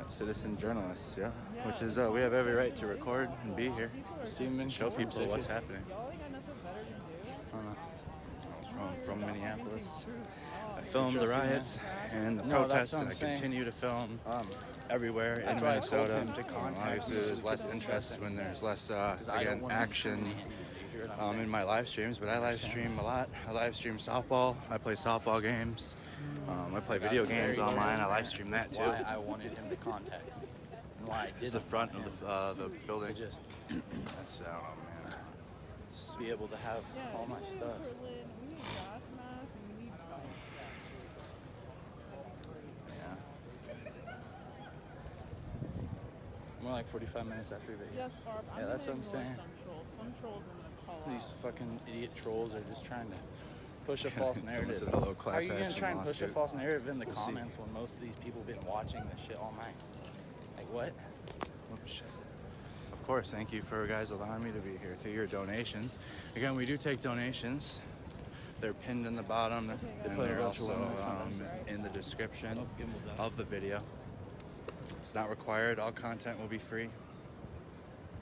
Citizen journalists, yeah. Which is we have every right to record and be here. Steven, Show people safe what's here. happening. From Minneapolis. I filmed the Interesting, riots and the No, that's protests, what and I'm I saying. continue to film everywhere in That's why I told Minnesota. him to contact Obviously, me so there's we less could discuss interest it. when there's less, 'Cause I don't again, wanna action you hear what I'm saying? in my live streams. But I live stream a lot. I live stream softball. I play softball games. I play video games Very online. I transparent. live stream that That's too. why I wanted him to contact me. And why I It's did the front of the building. to just That's, I don't know, man. be able to have all my stuff. More like 45 minutes after video. Yes, Barb. Yeah, that's what I'm saying. Some trolls I'm gonna call These fucking idiot trolls are just trying to push a false Someone narrative. said hello, How are class you gonna action try and push a lawsuit. false narrative in the We'll see. comments when most of these people have been watching this shit all night? Like what? Oh, shit. Of course, thank you for guys allowing me to be here through your donations. Again, we do take donations. They're pinned in the bottom, and put a they're virtual also one in front of us. in the description of the video. It's not required. All content will be free.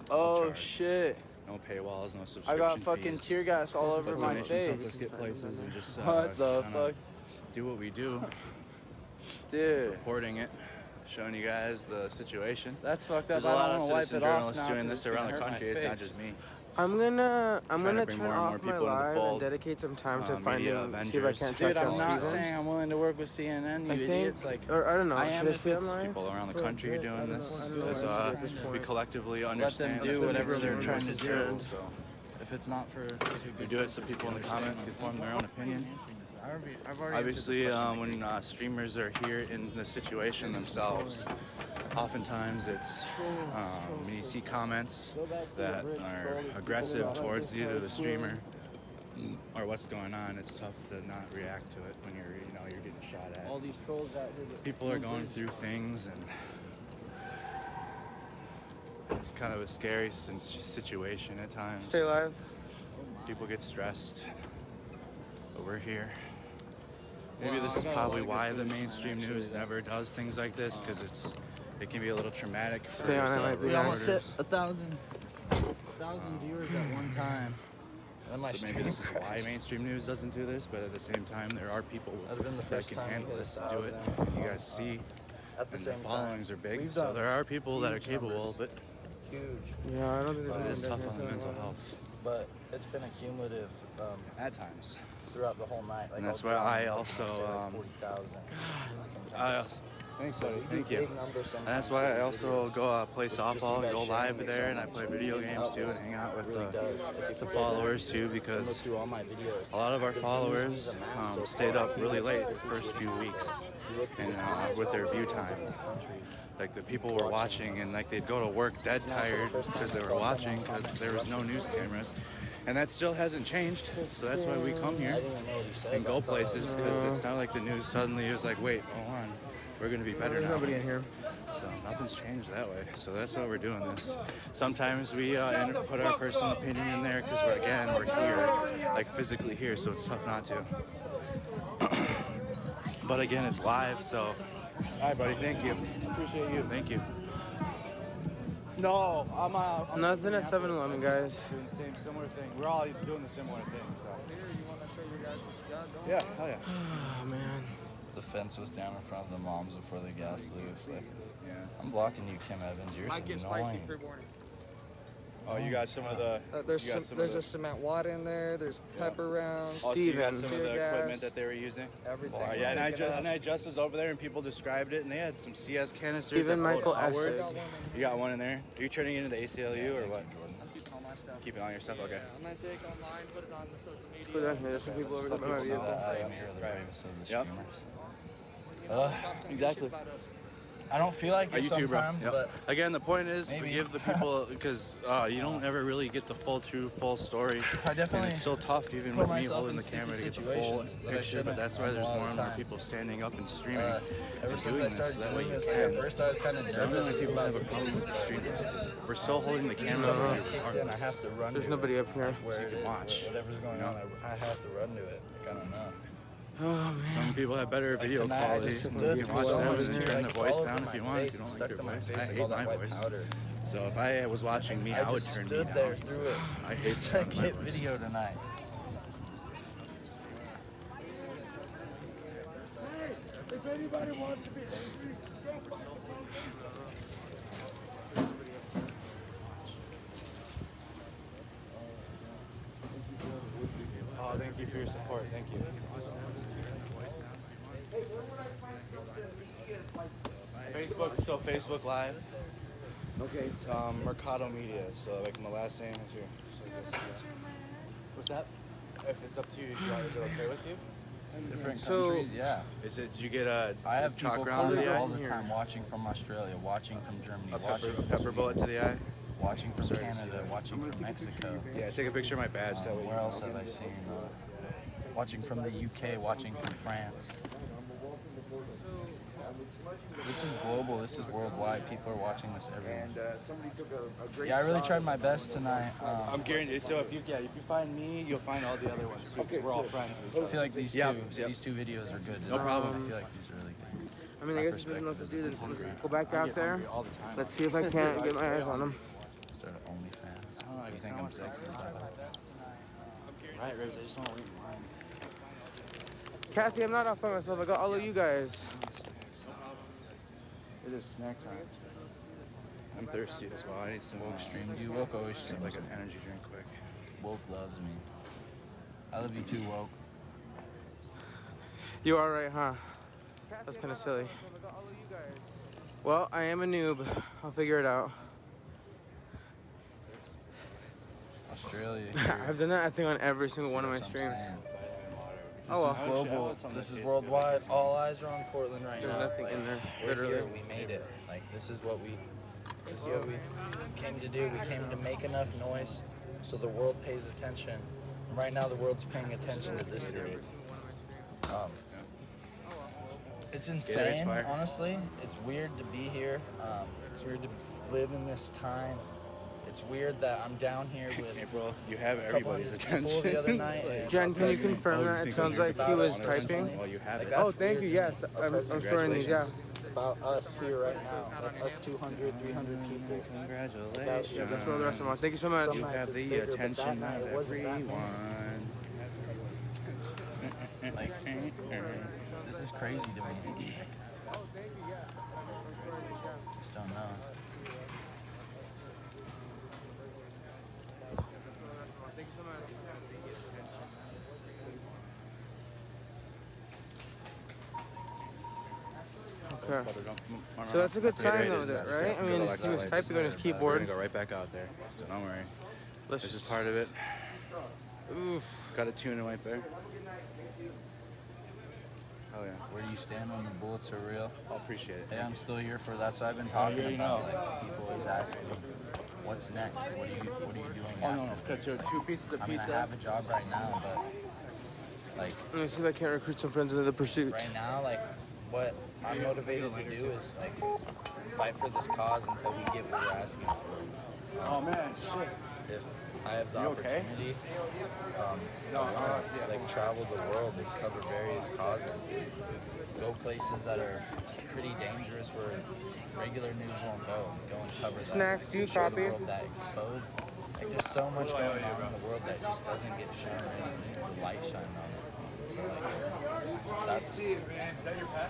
Oh charge. shit. No paywalls, no I subscription got fucking fees. tear gas all over But my donations help us face. get places and just What the kinda fuck? do what we do, Dude. reporting it, showing you guys the situation. That's fucked up. There's a I lot don't of wanna wipe citizen it off journalists now doing 'cause this it's gonna around the hurt my country. It's not face. just me. I'm gonna Trying to bring turn more and more off my people into the live and fold. dedicate some time to Media finding see if I Avengers. can't Dude, track I'm down not Steven. saying I'm willing to work with CNN, you I think, idiots. Like, or I don't know. I am should I if stay on it's live People around the for a country bit? I doing don't this know. I don't know because what to do at this we point. collectively let them understand do that whatever the they're news trying to is do. true, So If it's not for, we do it so people in the comments can form their own opinion. I've already Obviously, when streamers are here in the situation themselves, oftentimes it's when you see comments that are aggressive towards either the streamer or what's going on, it's tough to not react to it when you're getting shot at. All these trolls out here. People are going through things, and it's kind of a scary situation at times. Stay alive. People get stressed, but we're here. Maybe this is probably why the mainstream news never does things like this, because it can be a little traumatic for We almost hit reporters. 1,000 viewers at one time. And my So maybe this is why mainstream news doesn't do this, but at the same time, there are people that can handle this and do it. And you guys see, At the and their same followings time, are big, we've so done there are people that are huge capable numbers. of it. Huge. Yeah, I don't think But it is there's tough anything on the else mental going on. health But it's been a cumulative at times. throughout the whole night. And that's why I also, 40,000. thanks, buddy. We do Thank you. big numbers And that's why I also go play softball and go live there, and I play video games too, and hang out with the followers too, because through all my videos. a lot of our followers stayed up really late the first few weeks, and with their view time. Like the people were watching, and like they'd go to work dead tired because they were watching, because there was no news cameras. And that still hasn't changed, so that's why we come here and go places, because it's not like the news suddenly is like, wait, hold on, we're going to be better now. Nobody in here. So nothing's changed that way, so that's why we're doing this. Sometimes we put our personal opinion in there, because we're here, like physically here, so it's tough not to. But again, it's live, so. All right, buddy, thank you. Appreciate you. Thank you. No, I'm Nothing at 7-Eleven, guys. doing the same similar thing. We're all doing the similar thing, so. Here, you want to show you guys what you got going? Yeah, hell yeah. Oh, man. The fence was down in front of the moms before the gas leaves. Like, I'm blocking you, Kim Evans. You're annoying. Oh, you got some of the. There's a cement wad in there. There's pepper rounds. Oh, so you got some of the equipment that they were using? Everything. Oh, yeah, and I just was over there and people described it, and they had some CS canisters. Even that Michael pulled outwards. Essig. You got one in there? Are you turning it into the ACLU or what? I'm keeping all my stuff. Keeping all your stuff? Okay. I'm gonna take online, put it on the social media. Put it on here. There's some people over there. Might be able Yep. Exactly. I don't feel like it You too, bro. sometimes, Yep. but Again, the point is maybe. forgive the people, because you don't ever really get the full story. I definitely and it's still tough, even put with me myself holding in the sticky camera, to get the full situations that I picture. But shouldn't that's why a there's lot more of and more times. people standing up and streaming. Ever and since doing I this, started that way doing you this, can. at first I was kind of So everyone nervous people have a about problem with the streamers, 'cause we're still holding the camera. Somebody for you kicks in, I have to run. There's to nobody it, up here. Where So you can watch. Whatever's going on, I have to run to it. Like, I don't know. Oh, man. Some people have better video Tonight, I quality. just You stood can for watch so them much and then time, turn like, the voice all down over if you my want. If face you don't and like stuck your to my voice, face, I like, hate all my that white voice. powder. So if I was watching me, I would just turn me stood down. there through it. I hate Just the to sound of my get voice. video tonight. If anybody wants to be Oh, thank you for your support. Thank you. Facebook, so Facebook Live. Okay. It's Mercado Media, so like my last name is here. So what's that? If it's up to you, is it okay with you? Different So- countries, yeah. Did you get a I have chalk people round to coming the all eye? the time, watching from Australia, watching from Germany, A watching from pepper bullet to the eye? watching from Sorry to see Canada, that. watching from Mexico. Yeah, take a picture of my badge. That way. Where else have I seen? Watching from the UK, watching from France. This is global. This is worldwide. People are watching this everywhere. Somebody took a great Yeah, I really tried my best tonight. I'm guaranteed. So if you find me, you'll find all the other ones too. 'Cause we're all friends. I feel like these Yep, these two videos are good. No problem. I feel like these are really good. I mean, I guess there's nothing else to do. Then let's go back out there. hungry all the time. Let's see if I can't get my eyes on them. Start at OnlyFans. Oh, You think I'm sexy? Right, Rose. I just want to leave mine. Kathy, I'm not off by myself. I got all of you guys. It is snack time. I'm thirsty as well. I need some Woke stream. Do you woke always some stream? like an energy drink quick. Woke loves me. I love you too, Woke. You are right, huh? That's kind of silly. Well, I am a noob. I'll figure it out. Australia. I've done that, I think, on every single one of my That's what I'm streams. saying. Oh, This is well. global. This is worldwide. All eyes are on Portland right There's now. nothing in there, We're literally. here. We made it. Like, this is what we came to do. We came to make enough noise so the world pays attention. And right now, the world's paying attention to this city. It's insane, honestly. It's weird to be here. It's weird to live in this time. It's weird that I'm down here with April. You have everybody's attention. the other night. Jen, can you confirm that? It sounds like he was typing. Well, you have it. Oh, thank you. Yes, I'm storing these. Yeah. About us here right now, like us 200, 300 people. Congratulations. Yeah, that's what the rest of them. Thank you so much. You have the attention of everyone. Like, this is crazy to me. Just don't know. Thank you so much. Okay. So that's a good sign, though, right? I mean, he was typing on his keyboard. We're gonna go right back out there, so don't worry. This is part of it. Oof. Got a tune right there. Oh yeah. Where do you stand when the bullets are real? I appreciate it. Yeah, I'm still here for that. So I've been talking about like people always asking me, what's next? What are you doing after this? Cut 2 pieces of I mean, I have a job right now, but like. Let me see if I can't recruit some friends into the pursuit. Right now, like, what I'm motivated to do is like fight for this cause until we get what we're asking for. Oh man, shit. If I have the opportunity, like travel the world and cover various causes, go places that are pretty dangerous where regular news won't go. Go and cover Snacks, that. do you Show copy? the world that exposed. Like there's so much going on in the world that just doesn't get shown, and it needs a light shine on it. So like,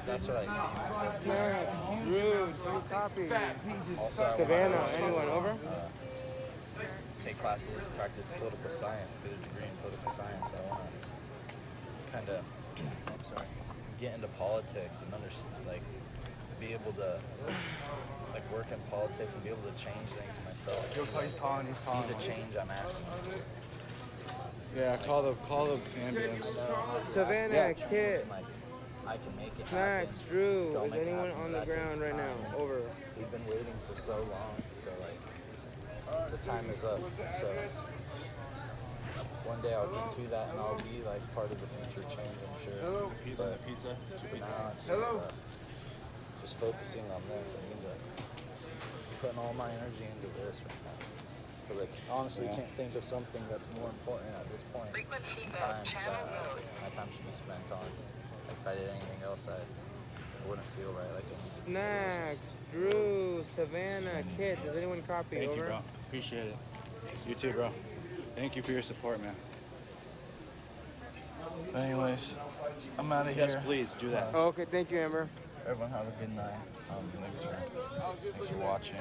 that's what I see myself doing. Rude, do you copy? Also, I Savannah, anyone over? Take classes, practice political science, get a degree in political science. I want to kind of, get into politics and like be able to like work in politics and be able to change things myself. He's calling. Be the change I'm asking for. Yeah, call the ambulance. Savannah, Kit, Like, I can make it Snacks, happen. Drew, Don't is make it anyone happen. on the That ground takes right time. now? Over. We've been waiting for so long, so like the time is up. So one day I'll get to that and I'll be like part of the future change, I'm sure. But pizza. for now, it's just focusing on this. I need to putting all my energy into this right now. Because I honestly can't think of something that's more important at this point in time that my time should be spent on. Like if I did anything else, I wouldn't feel right. Like Snacks, Drew, Savannah, Kit, does anyone copy? Thank over? you, bro. Appreciate it. You too, bro. Thank you for your support, man. But anyways, I'm out of here. Yes, please do that. Oh, okay, thank you, Amber. Everyone have a good night. Thanks for watching.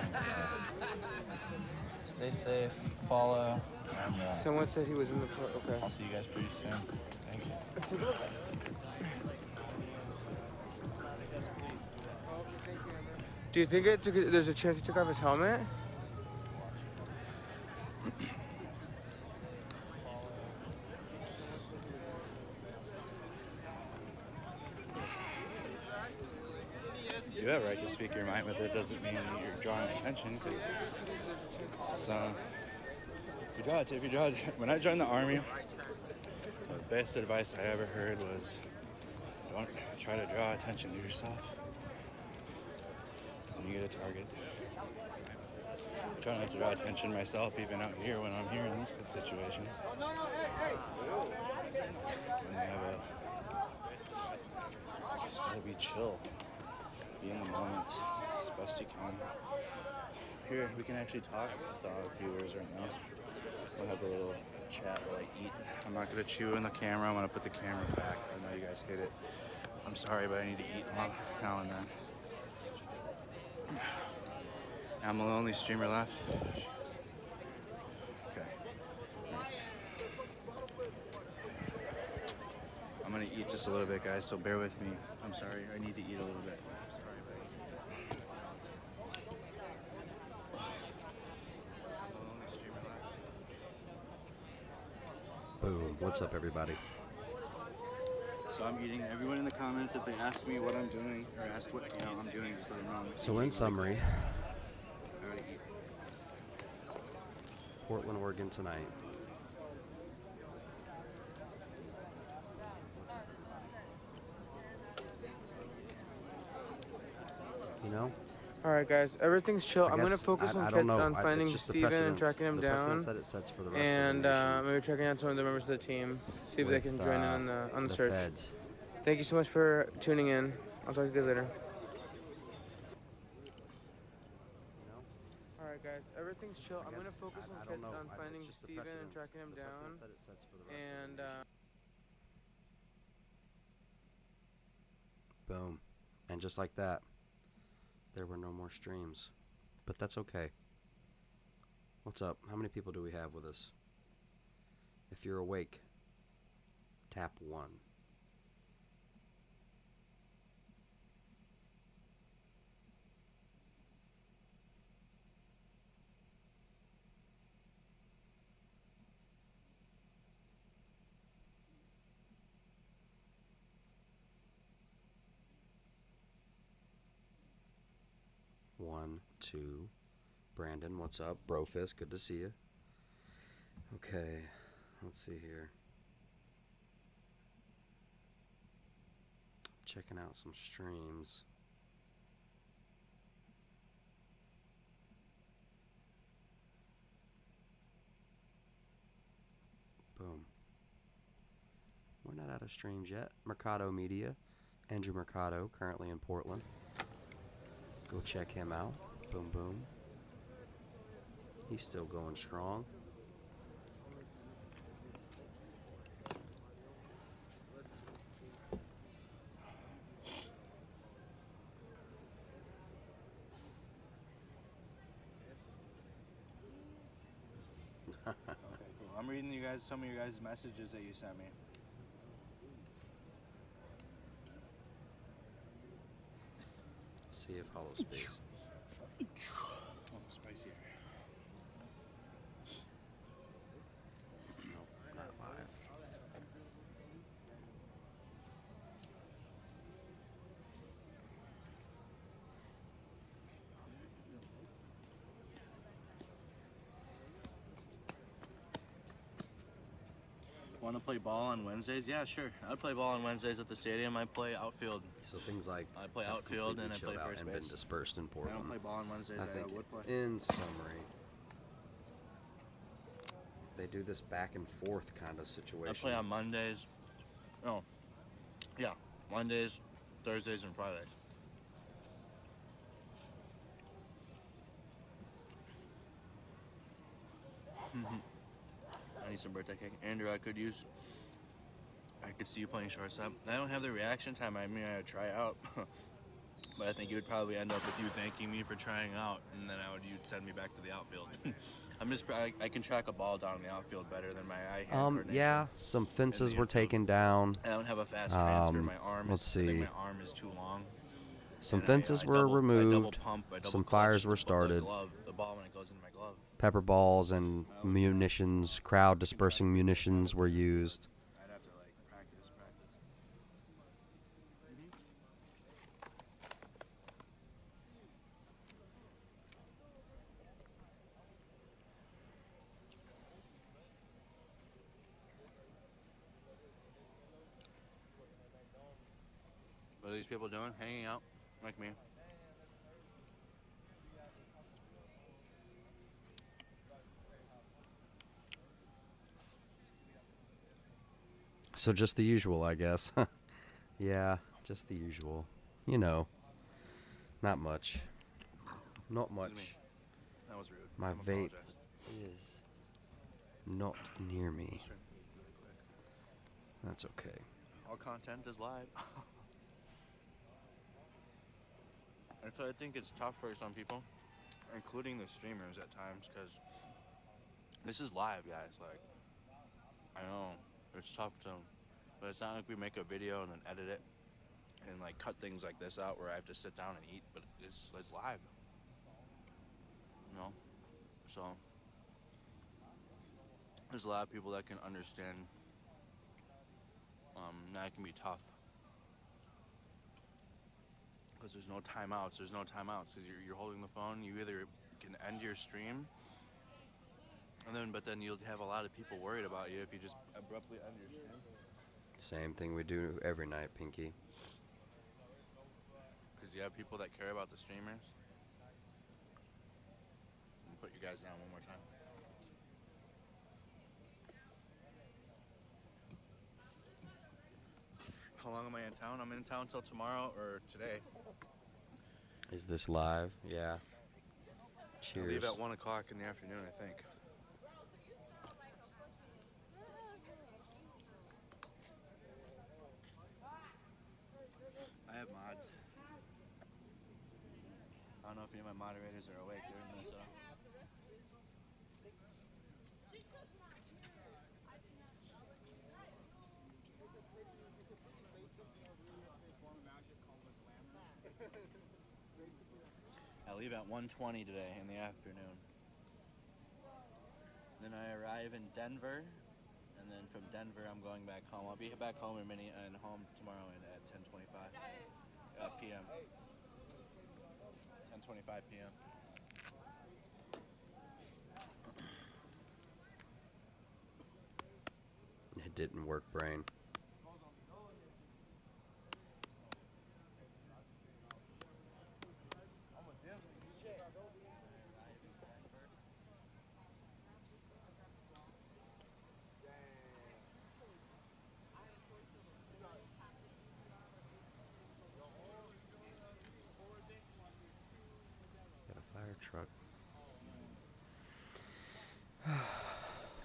Stay safe. Follow. And, Someone said he was in the front. Okay. I'll see you guys pretty soon. Thank you. Do you think there's a chance he took off his helmet? You have a right to speak your mind, but that doesn't mean that you're drawing attention. Because when I joined the army, the best advice I ever heard was, don't try to draw attention to yourself. When you get a target, I'm trying not to draw attention to myself, even out here when I'm here in these big situations. When they have just gotta be chill. Be in the moment as best you can. Here, we can actually talk with the viewers right now. We'll have a little chat while I eat. I'm not gonna chew in the camera. I'm gonna put the camera back. I know you guys hate it. I'm sorry, but I need to eat now and then. I'm the only streamer left. Okay. I'm gonna eat just a little bit, guys, so bear with me. I'm sorry, I need to eat a little bit. Boom. What's up, everybody? So I'm eating. Everyone in the comments, if they ask me what I'm doing or ask what I'm doing, just let them know. So in summary, I already eat. Portland, Oregon tonight. You know? All right, guys, everything's chill. I'm gonna guess focus I on, don't know. on It's finding just the Steven and precedence- tracking him the down. precedence that it sets for the rest of the and nation. maybe tracking down some of the members of the team. See if they With, can join in on the the search. feds. Thank you so much for tuning in. I'll talk to you guys later. All right, guys, everything's chill. I'm gonna guess focus I don't know. on finding It's just the Steven and precedence- tracking him the down. precedence that it sets for the rest of the And nation. Boom. And just like that, there were no more streams. But that's okay. What's up? How many people do we have with us? If you're awake, tap 1. One, two. Brandon, what's up? Brofist, good to see you. Okay, let's see here. Checking out some streams. Boom. We're not out of streams yet. Mercado Media. Andrew Mercado, currently in Portland. Go check him out. Boom, boom. He's still going strong. Okay, cool. I'm reading you guys some of your guys' messages that you sent me. See if Hollow Space. Oh, spicier. Nope, not live. Want to play ball on Wednesdays? Yeah, sure. I'd play ball on Wednesdays at the stadium. I play outfield. So things like I play have outfield and I completely play chilled out first and base. been dispersed in Portland. I don't play ball on Wednesdays. I I think would play. in summary, they do this back and forth kind of situation. I play on Mondays. No. Yeah, Mondays, Thursdays, and Fridays. I need some birthday cake. Andrew, I could see you playing shortstop. I don't have the reaction time. I mean, I'd try out. But I think it would probably end up with you thanking me for trying out, and then you'd send me back to the outfield. I can track a ball down in the outfield better than my eye-hand coordination. Yeah, some fences were taken down. I don't have a fast transfer. My arm let's is, see. I think my arm is too long. Some And fences I were double removed. pump, I double Some clutch fires were the started. the ball when it goes into my glove. Pepper balls and munitions, crowd dispersing munitions were used. I'd have to practice. What are these people doing? Hanging out like me. So just the usual, I guess. Yeah, just the usual. You know, not much. Not much. That was rude. My I vape apologize. is not near me. That's okay. All content is live. And so I think it's tough for some people, including the streamers at times, because this is live, guys. Like, I know it's tough to, but it's not like we make a video and then edit it and cut things like this out where I have to sit down and eat. But it's live, you know. So there's a lot of people that can understand that can be tough. Because there's no timeouts. There's no timeouts because you're holding the phone. You either can end your stream, but then you'll have a lot of people worried about you if you just abruptly end your stream. Same thing we do every night, Pinky. Because you have people that care about the streamers. Put you guys down one more time. How long am I in town? I'm in town till tomorrow or today. Is this live? Yeah. Cheers. I leave at 1 o'clock in the afternoon, I think. I have mods. I don't know if any of my moderators are awake. They're in Minnesota. I leave at 1:20 today in the afternoon. Then I arrive in Denver, and then from Denver I'm going back home. I'll be back home and home tomorrow at 10:25 p.m. 10:25 p.m. It didn't work, brain. Got a fire truck.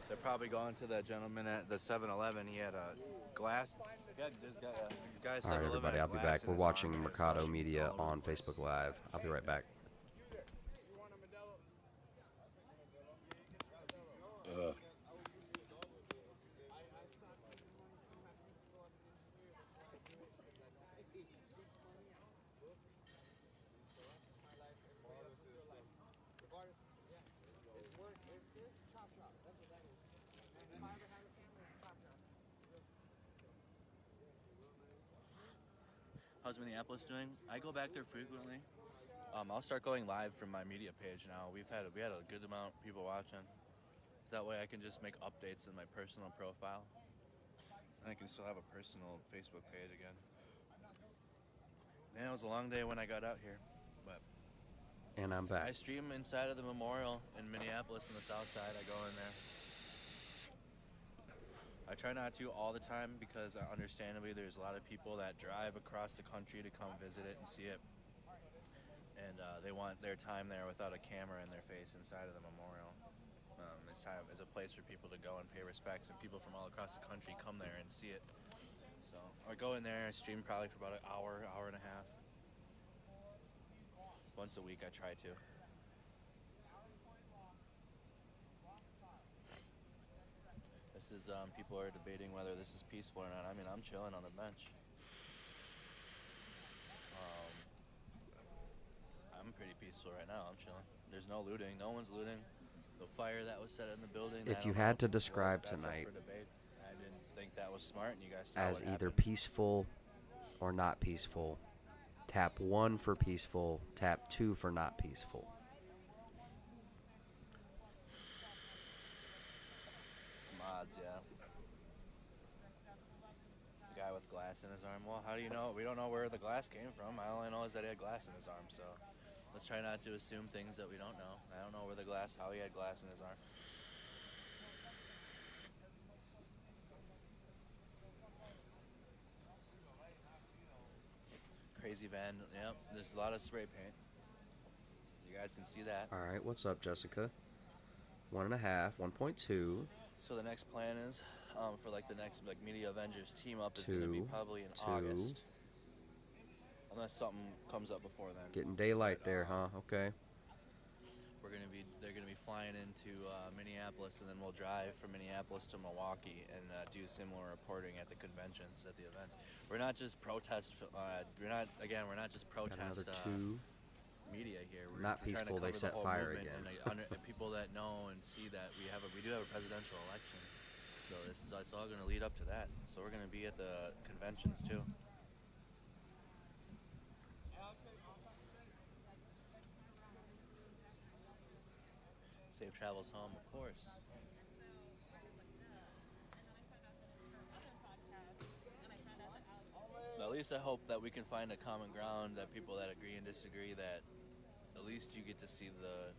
They're probably going to that gentleman at the 7-Eleven. He had a glass. Yeah, there's a guy at 7-Eleven. All right, everybody, I'll be back. We're watching Mercado Media on Facebook Live. I'll be right back. How's Minneapolis doing? I go back there frequently. I'll start going live from my media page now. We had a good amount of people watching. That way I can just make updates in my personal profile. And I can still have a personal Facebook page again. Man, it was a long day when I got out here. But And I'm back. I stream inside of the memorial in Minneapolis on the south side. I go in there. I try not to all the time because understandably there's a lot of people that drive across the country to come visit it and see it. And they want their time there without a camera in their face inside of the memorial. It's a place for people to go and pay respects, and people from all across the country come there and see it. So I go in there, I stream probably for about an hour, hour and a half. Once a week I try to. This is, people are debating whether this is peaceful or not. I mean, I'm chilling on the bench. I'm pretty peaceful right now. I'm chilling. There's no looting. No one's looting. The fire that was set in the building. If you had to describe that's up tonight for debate. I didn't think that was smart, and you guys saw as what either happened. peaceful or not peaceful, tap 1 for peaceful, tap 2 for not peaceful. Mods, yeah. The guy with glass in his arm. Well, how do you know? We don't know where the glass came from. All I know is that he had glass in his arm, so let's try not to assume things that we don't know. I don't know where the glass, how he had glass in his arm. Crazy van, yep. There's a lot of spray paint. You guys can see that. All right, what's up, Jessica? 1.5, 1.2. So the next plan is for like the next Media Avengers team up is going to be probably in August. Unless something comes up before then. Getting daylight there, huh? Okay. They're gonna be flying into Minneapolis, and then we'll drive from Minneapolis to Milwaukee and do similar reporting at the conventions, at the events. We're not just protest. We're not just protest. Got another 2. Media here. We're Not trying to peaceful, they cover the set whole fire movement again. and people that know and see that we do have a presidential election. So it's all going to lead up to that. So we're going to be at the conventions too. Safe travels home, of course. But at least I hope that we can find a common ground, that people that agree and disagree, that at least you get to see the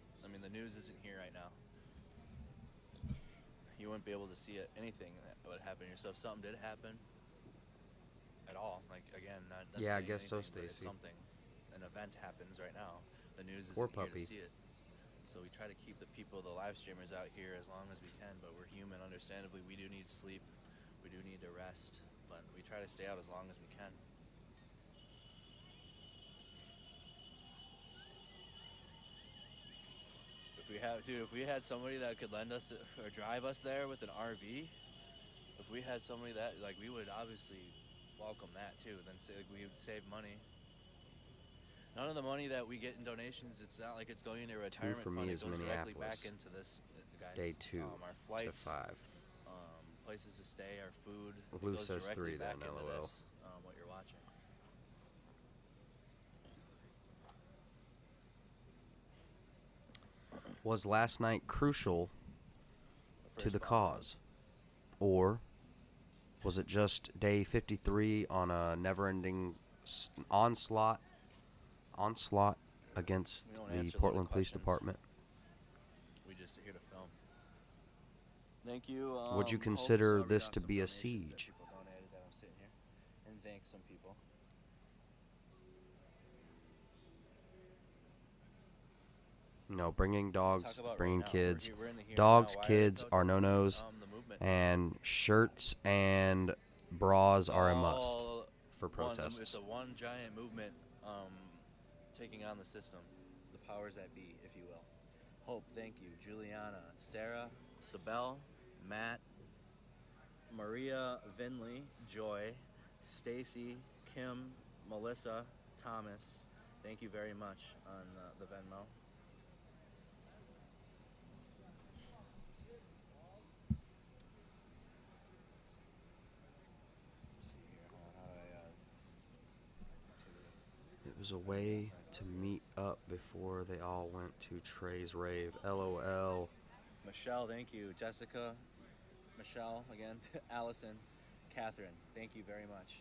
news isn't here right now. You wouldn't be able to see anything that would happen to yourself. Something did happen at all. Like, again, not Yeah, I saying guess so, anything, but if Stacy. an event happens right now, the news isn't Poor here puppy. to see it. So we try to keep the live streamers out here as long as we can, but we're human, understandably. We do need sleep. We do need to rest, but we try to stay out as long as we can. If we had somebody that could lend us or drive us there with an RV, if we had somebody that, like, we would obviously welcome that too. Then we would save money. None of the money that we get in donations, it's not like it's going into a retirement for me fund. It is goes directly Minneapolis. back into this, guys. Day 2 our flights, to 5. Places to stay, our food. Blue it goes says directly 3 back then, into LOL. this, what you're watching. Was last night crucial to the cause? Or was it just day 53 on a never-ending onslaught against We don't the answer Portland loaded Police questions. Department? We just here to film. Thank you. Would you Hope consider I'll read this off to some be a donations that siege? people donated that I'm sitting here, and thank some people. No, bringing dogs, Talk about bringing right now. kids. We're in the here and Dogs, now. Why are kids they are no-nos, the movement. and shirts and bras are a must All for It's protests. a one giant movement taking on the system, the powers that be, if you will. Hope, thank you. Juliana, Sarah, Sabelle, Matt, Maria, Vinley, Joy, Stacy, Kim, Melissa, Thomas. Thank you very much on the Venmo. Let's see here. How do I It was a way to meet up before they all went to Trey's rave. LOL. Michelle, thank you. Jessica, Michelle, again, Allison, Catherine, thank you very much.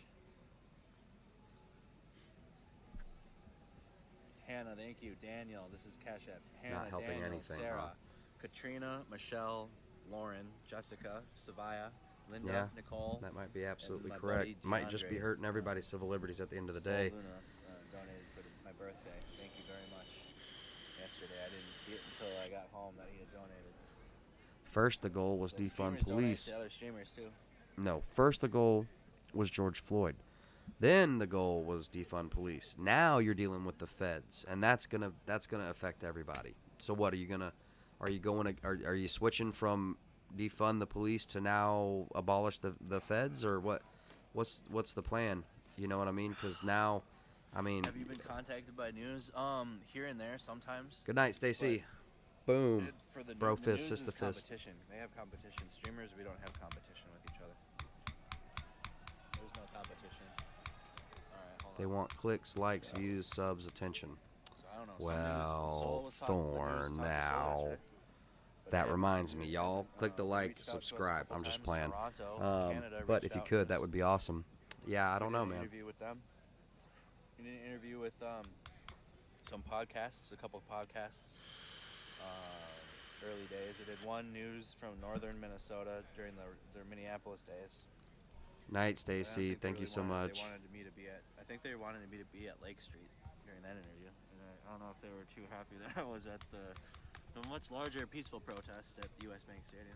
Hannah, thank you. Daniel, this is Cashapp. Hannah, helping Daniel, anything, Sarah, huh? Katrina, Michelle, Lauren, Jessica, Savaya, Linda, Yeah, Nicole. that might be absolutely my correct. buddy Might just be DeAndre. hurting everybody's civil liberties at the end of the Sol day. Luna donated for my birthday. Thank you very much. Yesterday, I didn't see it until I got home that he had donated. First, the goal was So defund streamers donate police. to other streamers too. No, first the goal was George Floyd. Then the goal was defund police. Now you're dealing with the feds, and that's gonna affect everybody. So what are you are you switching from defund the police to now abolish the feds, or what? What's the plan? You know what I mean? Because now, I mean. Have you been contacted by news? Here and there sometimes. Good night, Stacy. Boom. For the Bro the fist, news sister is fist. competition. They have competition. Streamers, we don't have competition with each other. There's no competition. All right, hold They on. want clicks, likes, views, subs, attention. So I don't know. Well, Thorn now. That reminds me, y'all. Click the like, subscribe. I'm just playing. But if you could, that would be awesome. Yeah, I don't know, man. Interview with them. We did an interview with some podcasts, a couple of podcasts. Early days. I did one news from northern Minnesota during their Minneapolis days. Night, Stacy. Thank you so much. They wanted me to be at. I think they wanted me to be at Lake Street during that interview. And I don't know if they were too happy that I was at the much larger peaceful protest at the U.S. Bank Stadium.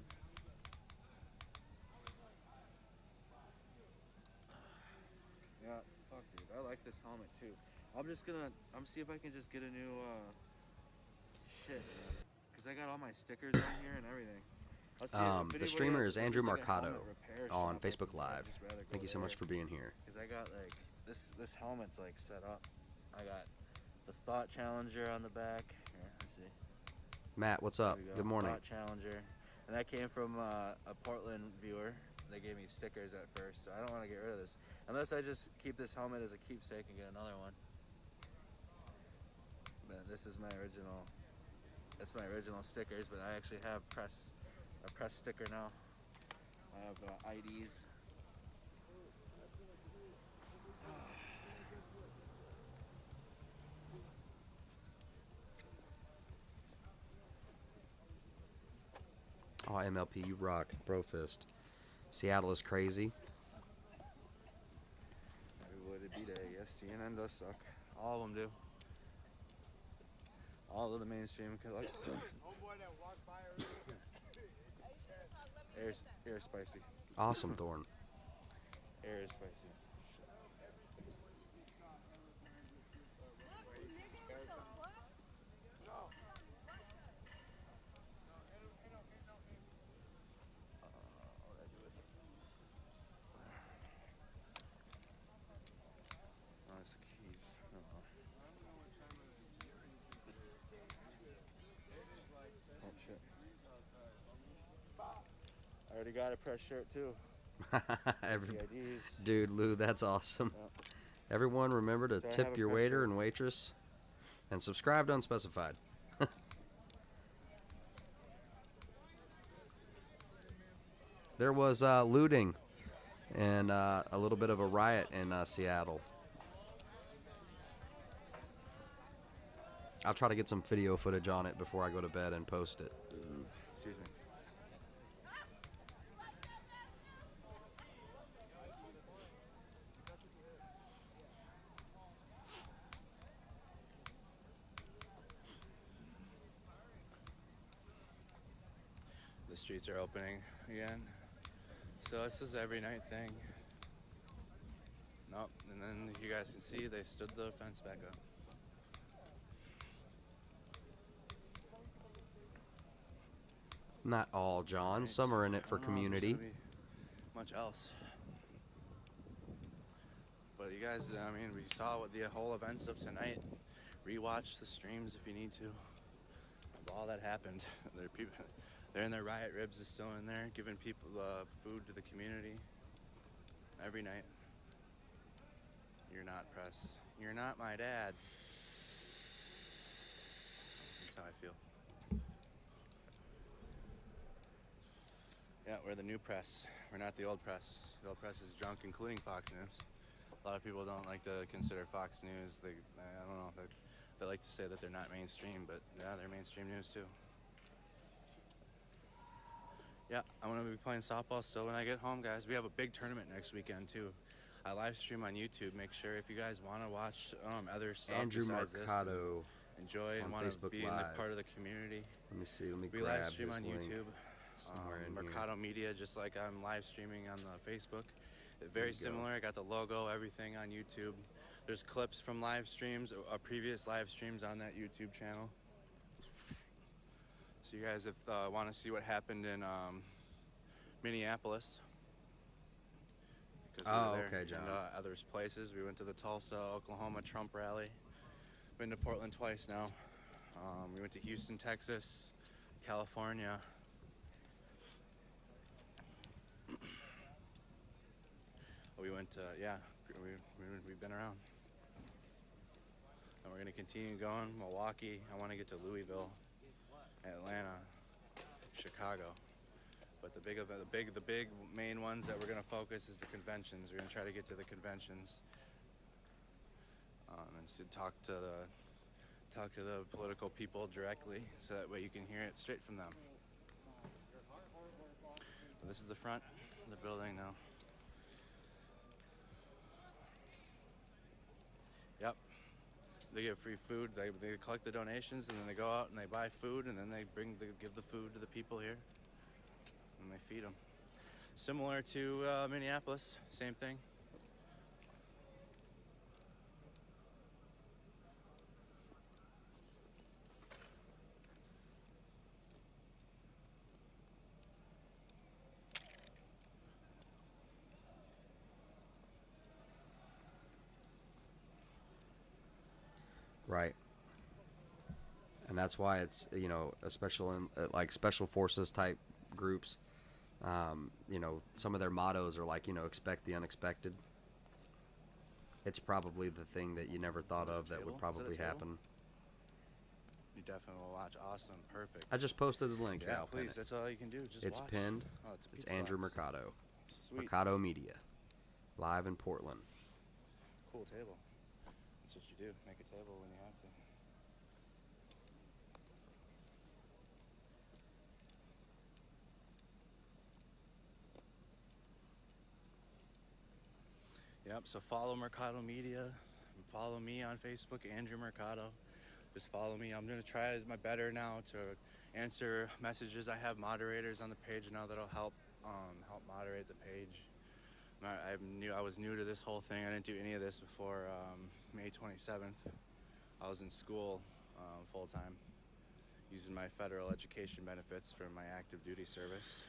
Yeah, fuck, dude. I like this helmet too. I'm see if I can just get a new shit, man. Cause I got all my stickers on here and everything. I'll see if The anybody streamer else- is if Andrew there's, like, a Mercado helmet repair on shop, Facebook I'd Live. just rather go Thank you so much there. for being here. Cause I got like this helmet's like set up. I got the Thought Challenger on the back. Here, let's see. Matt, what's up? There we go. Good morning. Thought Challenger. And that came from a Portland viewer. They gave me stickers at first, so I don't want to get rid of this. Unless I just keep this helmet as a keepsake and get another one. But this is my original, that's my original stickers, but I actually have a press sticker now. I have IDs. Oh, MLP, you rock. Bro fist. Seattle is crazy. Everybody be there. Yes, CNN does suck. All of them do. All of the mainstream. Like, air spicy. Awesome, Thorn. Air is spicy. I already got a press shirt too. Dude, Lou, that's awesome. Yep. Everyone, remember to So I have tip a your press waiter shirt. and waitress, and subscribe to Unspecified. There was looting and a little bit of a riot in Seattle. I'll try to get some video footage on it before I go to bed and post it. Excuse me. The streets are opening again. So this is every night thing. Nope, and then you guys can see they stood the fence back up. Not all, John. Some are in it for I don't know if there's community. gonna be much else. But you guys, I mean, we saw what the whole events of tonight. Rewatch the streams if you need to. All that happened. They're in their riot ribs is still in there, giving people food to the community every night. You're not press. You're not my dad. That's how I feel. Yeah, we're the new press. We're not the old press. The old press is junk, including Fox News. A lot of people don't like to consider Fox News. I don't know. They like to say that they're not mainstream, but yeah, they're mainstream news too. Yeah, I'm gonna be playing softball still when I get home, guys. We have a big tournament next weekend too. I live stream on YouTube. Make sure if you guys want to watch other stuff Andrew besides Mercado this, enjoy and on want to Facebook be in the Live. part of the community. Let me see. Let me We grab live stream his on link YouTube. somewhere in here. Mercado Media, just like I'm live streaming on the Facebook. There Very you go. similar. I got the logo, everything on YouTube. There's clips from live streams, previous live streams on that YouTube channel. So you guys, if want to see what happened in Minneapolis, because we Oh, were there, okay, John. and other places. We went to the Tulsa, Oklahoma Trump rally. Been to Portland twice now. We went to Houston, Texas, California. We went to, yeah, we've been around. And we're gonna continue going. Milwaukee, I wanna get to Louisville, Atlanta, Chicago. But the big main ones that we're gonna focus is the conventions. We're gonna try to get to the conventions. And talk to the political people directly, so that way you can hear it straight from them. But this is the front of the building now. Yep. They get free food. They collect the donations, and then they go out and they buy food, and then they give the food to the people here, and they feed them. Similar to Minneapolis, same thing. Right. And that's why it's, you know, a special, like special forces type groups. You know, some of their mottos are like, you know, expect the unexpected. It's probably the thing that you never thought of that would probably happen. You definitely will watch. Awesome. Perfect. I just posted the link. Yeah, I'll pin please. it. That's all you can do. Just It's watch. pinned. Oh, it's pizza Andrew box. Mercado. Sweet. Mercado Media. Live in Portland. Cool table. That's what you do. Make a table when you have to. Yep, so follow Mercado Media. Follow me on Facebook, Andrew Mercado. Just follow me. I'm going to try my better now to answer messages. I have moderators on the page now that'll help moderate the page. I was new to this whole thing. I didn't do any of this before May 27th. I was in school full-time, using my federal education benefits for my active duty service.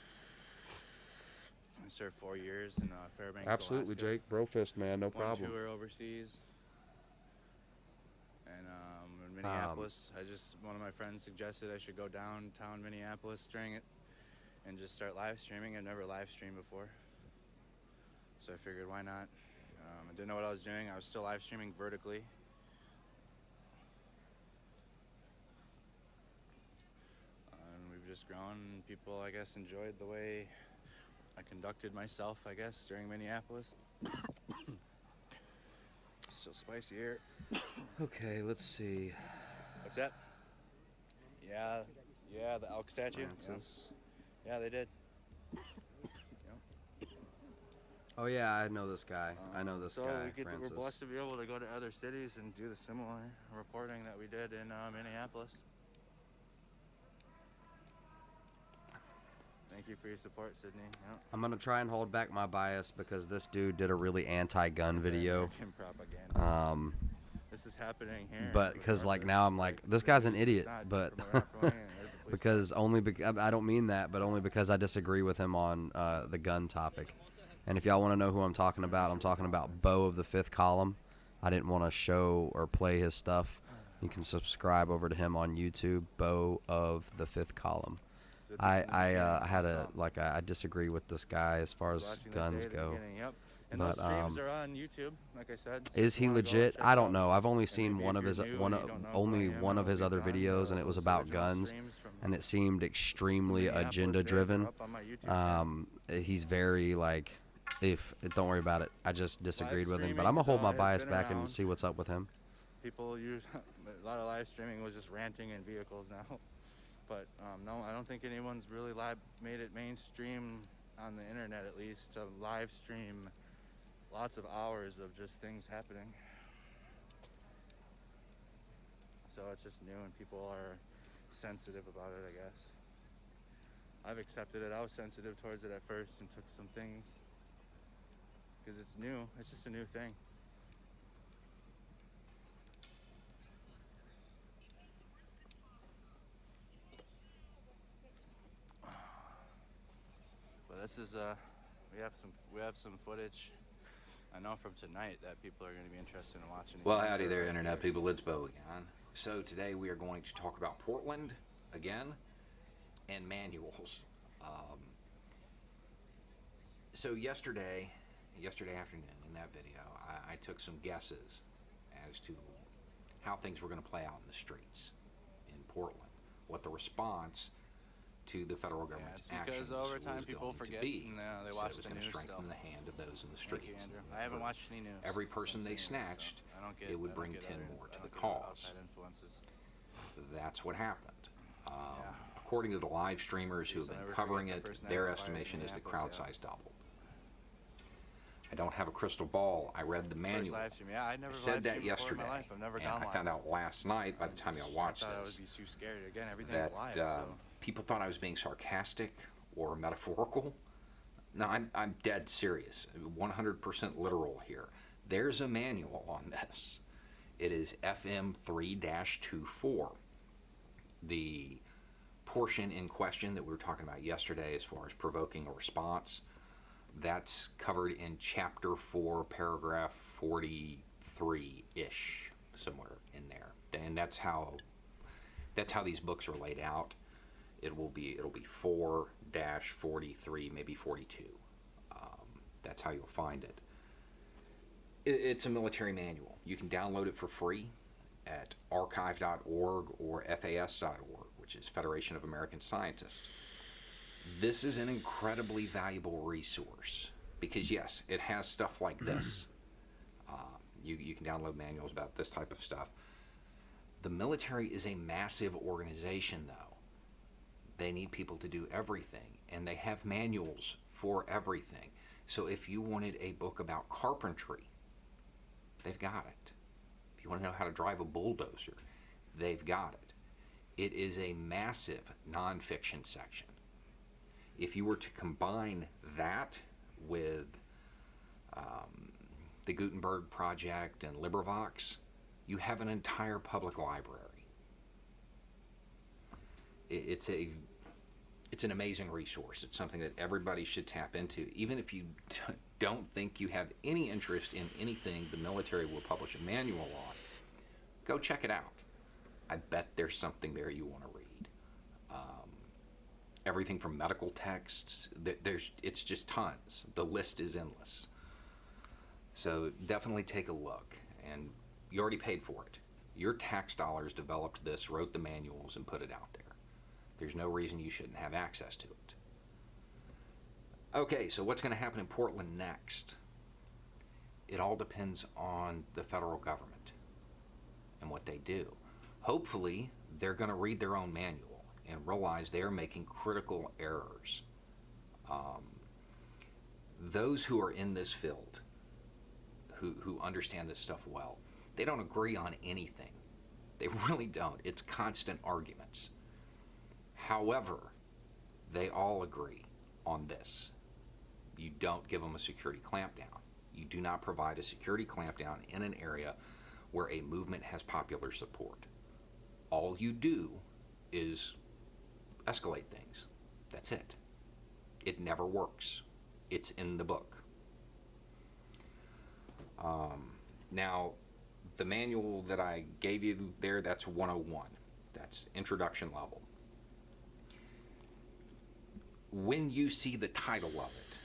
I served 4 years in Fairbanks, Absolutely, Alaska. Jake. Brofist, man. No problem. One tour overseas. And in Minneapolis, one of my friends suggested I should go downtown Minneapolis during it and just start live streaming. I've never live streamed before. So I figured, why not? I didn't know what I was doing. I was still live streaming vertically. And we've just grown, and people, I guess, enjoyed the way I conducted myself, I guess, during Minneapolis. So spicy here. Okay, let's see. What's that? Yeah, the elk statue. Francis. Yeah, they did. Oh yeah, I know this guy. I know this So guy, we're Francis. blessed to be able to go to other cities and do the similar reporting that we did in Minneapolis. Thank you for your support, Sydney. Yep. I'm gonna try and hold back my bias because this dude did a really anti-gun video. American propaganda. This is happening here. But because like now I'm like, this guy's an idiot. But because I don't mean that, but only because I disagree with him on the gun topic. And if y'all want to know who I'm talking about Bo of the Fifth Column. I didn't want to show or play his stuff. You can subscribe over to him on YouTube, Bo of the Fifth Column. I disagree with this guy as far as guns go. Yep. And But those streams are on YouTube, like I said. is he legit? I don't know. I've only seen one of his other videos, and it was about guns, and it seemed extremely agenda driven. He's very like, don't worry about it. I just disagreed with him, but I'm gonna hold my bias back and see what's up with him. People use a lot of live streaming was just ranting in vehicles now. But no, I don't think anyone's really made it mainstream on the internet, at least, to live stream lots of hours of just things happening. So it's just new and people are sensitive about it, I guess. I've accepted it. I was sensitive towards it at first and took some things because it's new. It's just a new thing. But this is we have some footage. I know from tonight that people are going to be interested in watching. Well, howdy there, Internet people. It's Bo again. So today we are going to talk about Portland again and manuals. So yesterday afternoon in that video, I took some guesses as to how things were going to play out in the streets in Portland, what the response to the federal government's actions because over time was people going forget to be. and they So watch it was the going to news strengthen still. the hand of those in the streets. Thank you, Andrew. I haven't watched any news. Every person they since seeing this, snatched, so I don't get, it would bring 10 more to the cause. Outside influences. That's what happened. According to the live streamers who have been covering it, their estimation is the crowd size doubled. I don't have a crystal ball. I read the manual. Live stream. Yeah, I never I said that live streamed before in yesterday, my life. I've never and done I live. found out last night by the time I watched I thought I this would be too scared. Again, everything's that live. So. people thought I was being sarcastic or metaphorical. No, I'm dead serious, 100% literal here. There's a manual on this. It is FM 3-24. The portion in question that we were talking about yesterday as far as provoking a response, that's covered in chapter 4, paragraph 43-ish, somewhere in there. And that's how these books are laid out. it'll be 4-43, maybe 42. That's how you'll find it. It's a military manual. You can download it for free at archive.org or FAS.org, which is Federation of American Scientists. This is an incredibly valuable resource because, yes, it has stuff like this. You can download manuals about this type of stuff. The military is a massive organization, though. They need people to do everything, and they have manuals for everything. So if you wanted a book about carpentry, they've got it. If you want to know how to drive a bulldozer, they've got it. It is a massive nonfiction section. If you were to combine that with the Gutenberg Project and LibriVox, you have an entire public library. It's an amazing resource. It's something that everybody should tap into. Even if you don't think you have any interest in anything the military will publish a manual on, go check it out. I bet there's something there you want to read. Everything from medical texts, it's just tons. The list is endless. So definitely take a look, and you already paid for it. Your tax dollars developed this, wrote the manuals, and put it out there. There's no reason you shouldn't have access to it. Okay, so what's going to happen in Portland next? It all depends on the federal government and what they do. Hopefully, they're going to read their own manual and realize they are making critical errors. Those who are in this field, who understand this stuff well, they don't agree on anything. They really don't. It's constant arguments. However, they all agree on this. You don't give them a security clampdown. You do not provide a security clampdown in an area where a movement has popular support. All you do is escalate things. That's it. It never works. It's in the book. Now, the manual that I gave you there, that's 101. That's introduction level. When you see the title of it,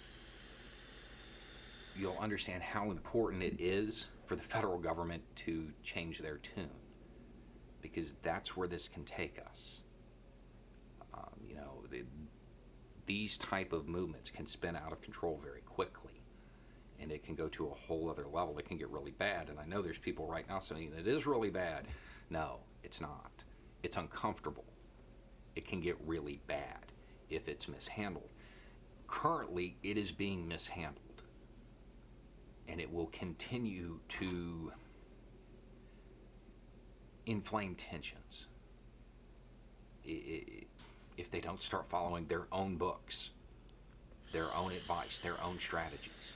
you'll understand how important it is for the federal government to change their tune, because that's where this can take us. These type of movements can spin out of control very quickly, and it can go to a whole other level. It can get really bad, and I know there's people right now saying it is really bad. No, it's not. It's uncomfortable. It can get really bad if it's mishandled. Currently, it is being mishandled, and it will continue to inflame tensions if they don't start following their own books, their own advice, their own strategies,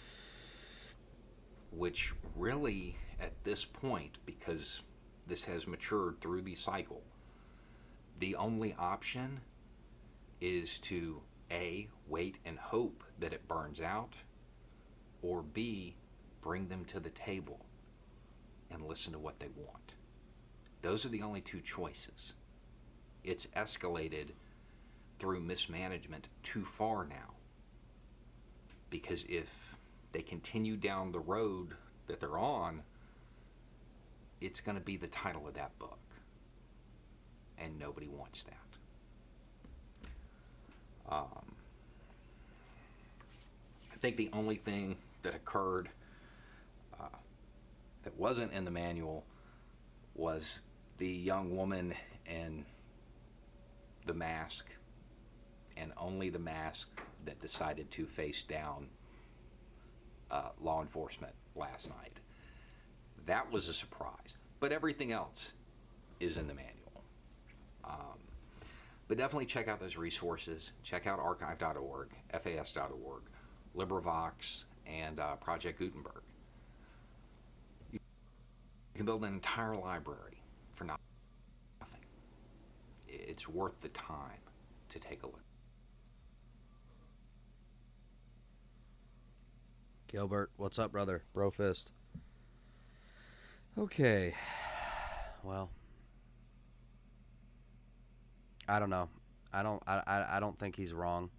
which really, at this point, because this has matured through the cycle, the only option is to A, wait and hope that it burns out, or B, bring them to the table and listen to what they want. Those are the only two choices. It's escalated through mismanagement too far now, because if they continue down the road that they're on, it's going to be the title of that book, and nobody wants that. I think the only thing that occurred that wasn't in the manual was the young woman and the mask, and only the mask, that decided to face down law enforcement last night. That was a surprise, but everything else is in the manual. But definitely check out those resources. Check out archive.org, FAS.org, LibriVox, and Project Gutenberg. You can build an entire library for nothing. It's worth the time to take a look. Gilbert, what's up, brother? Bro fist. Okay. Well, I don't know. I don't think he's wrong.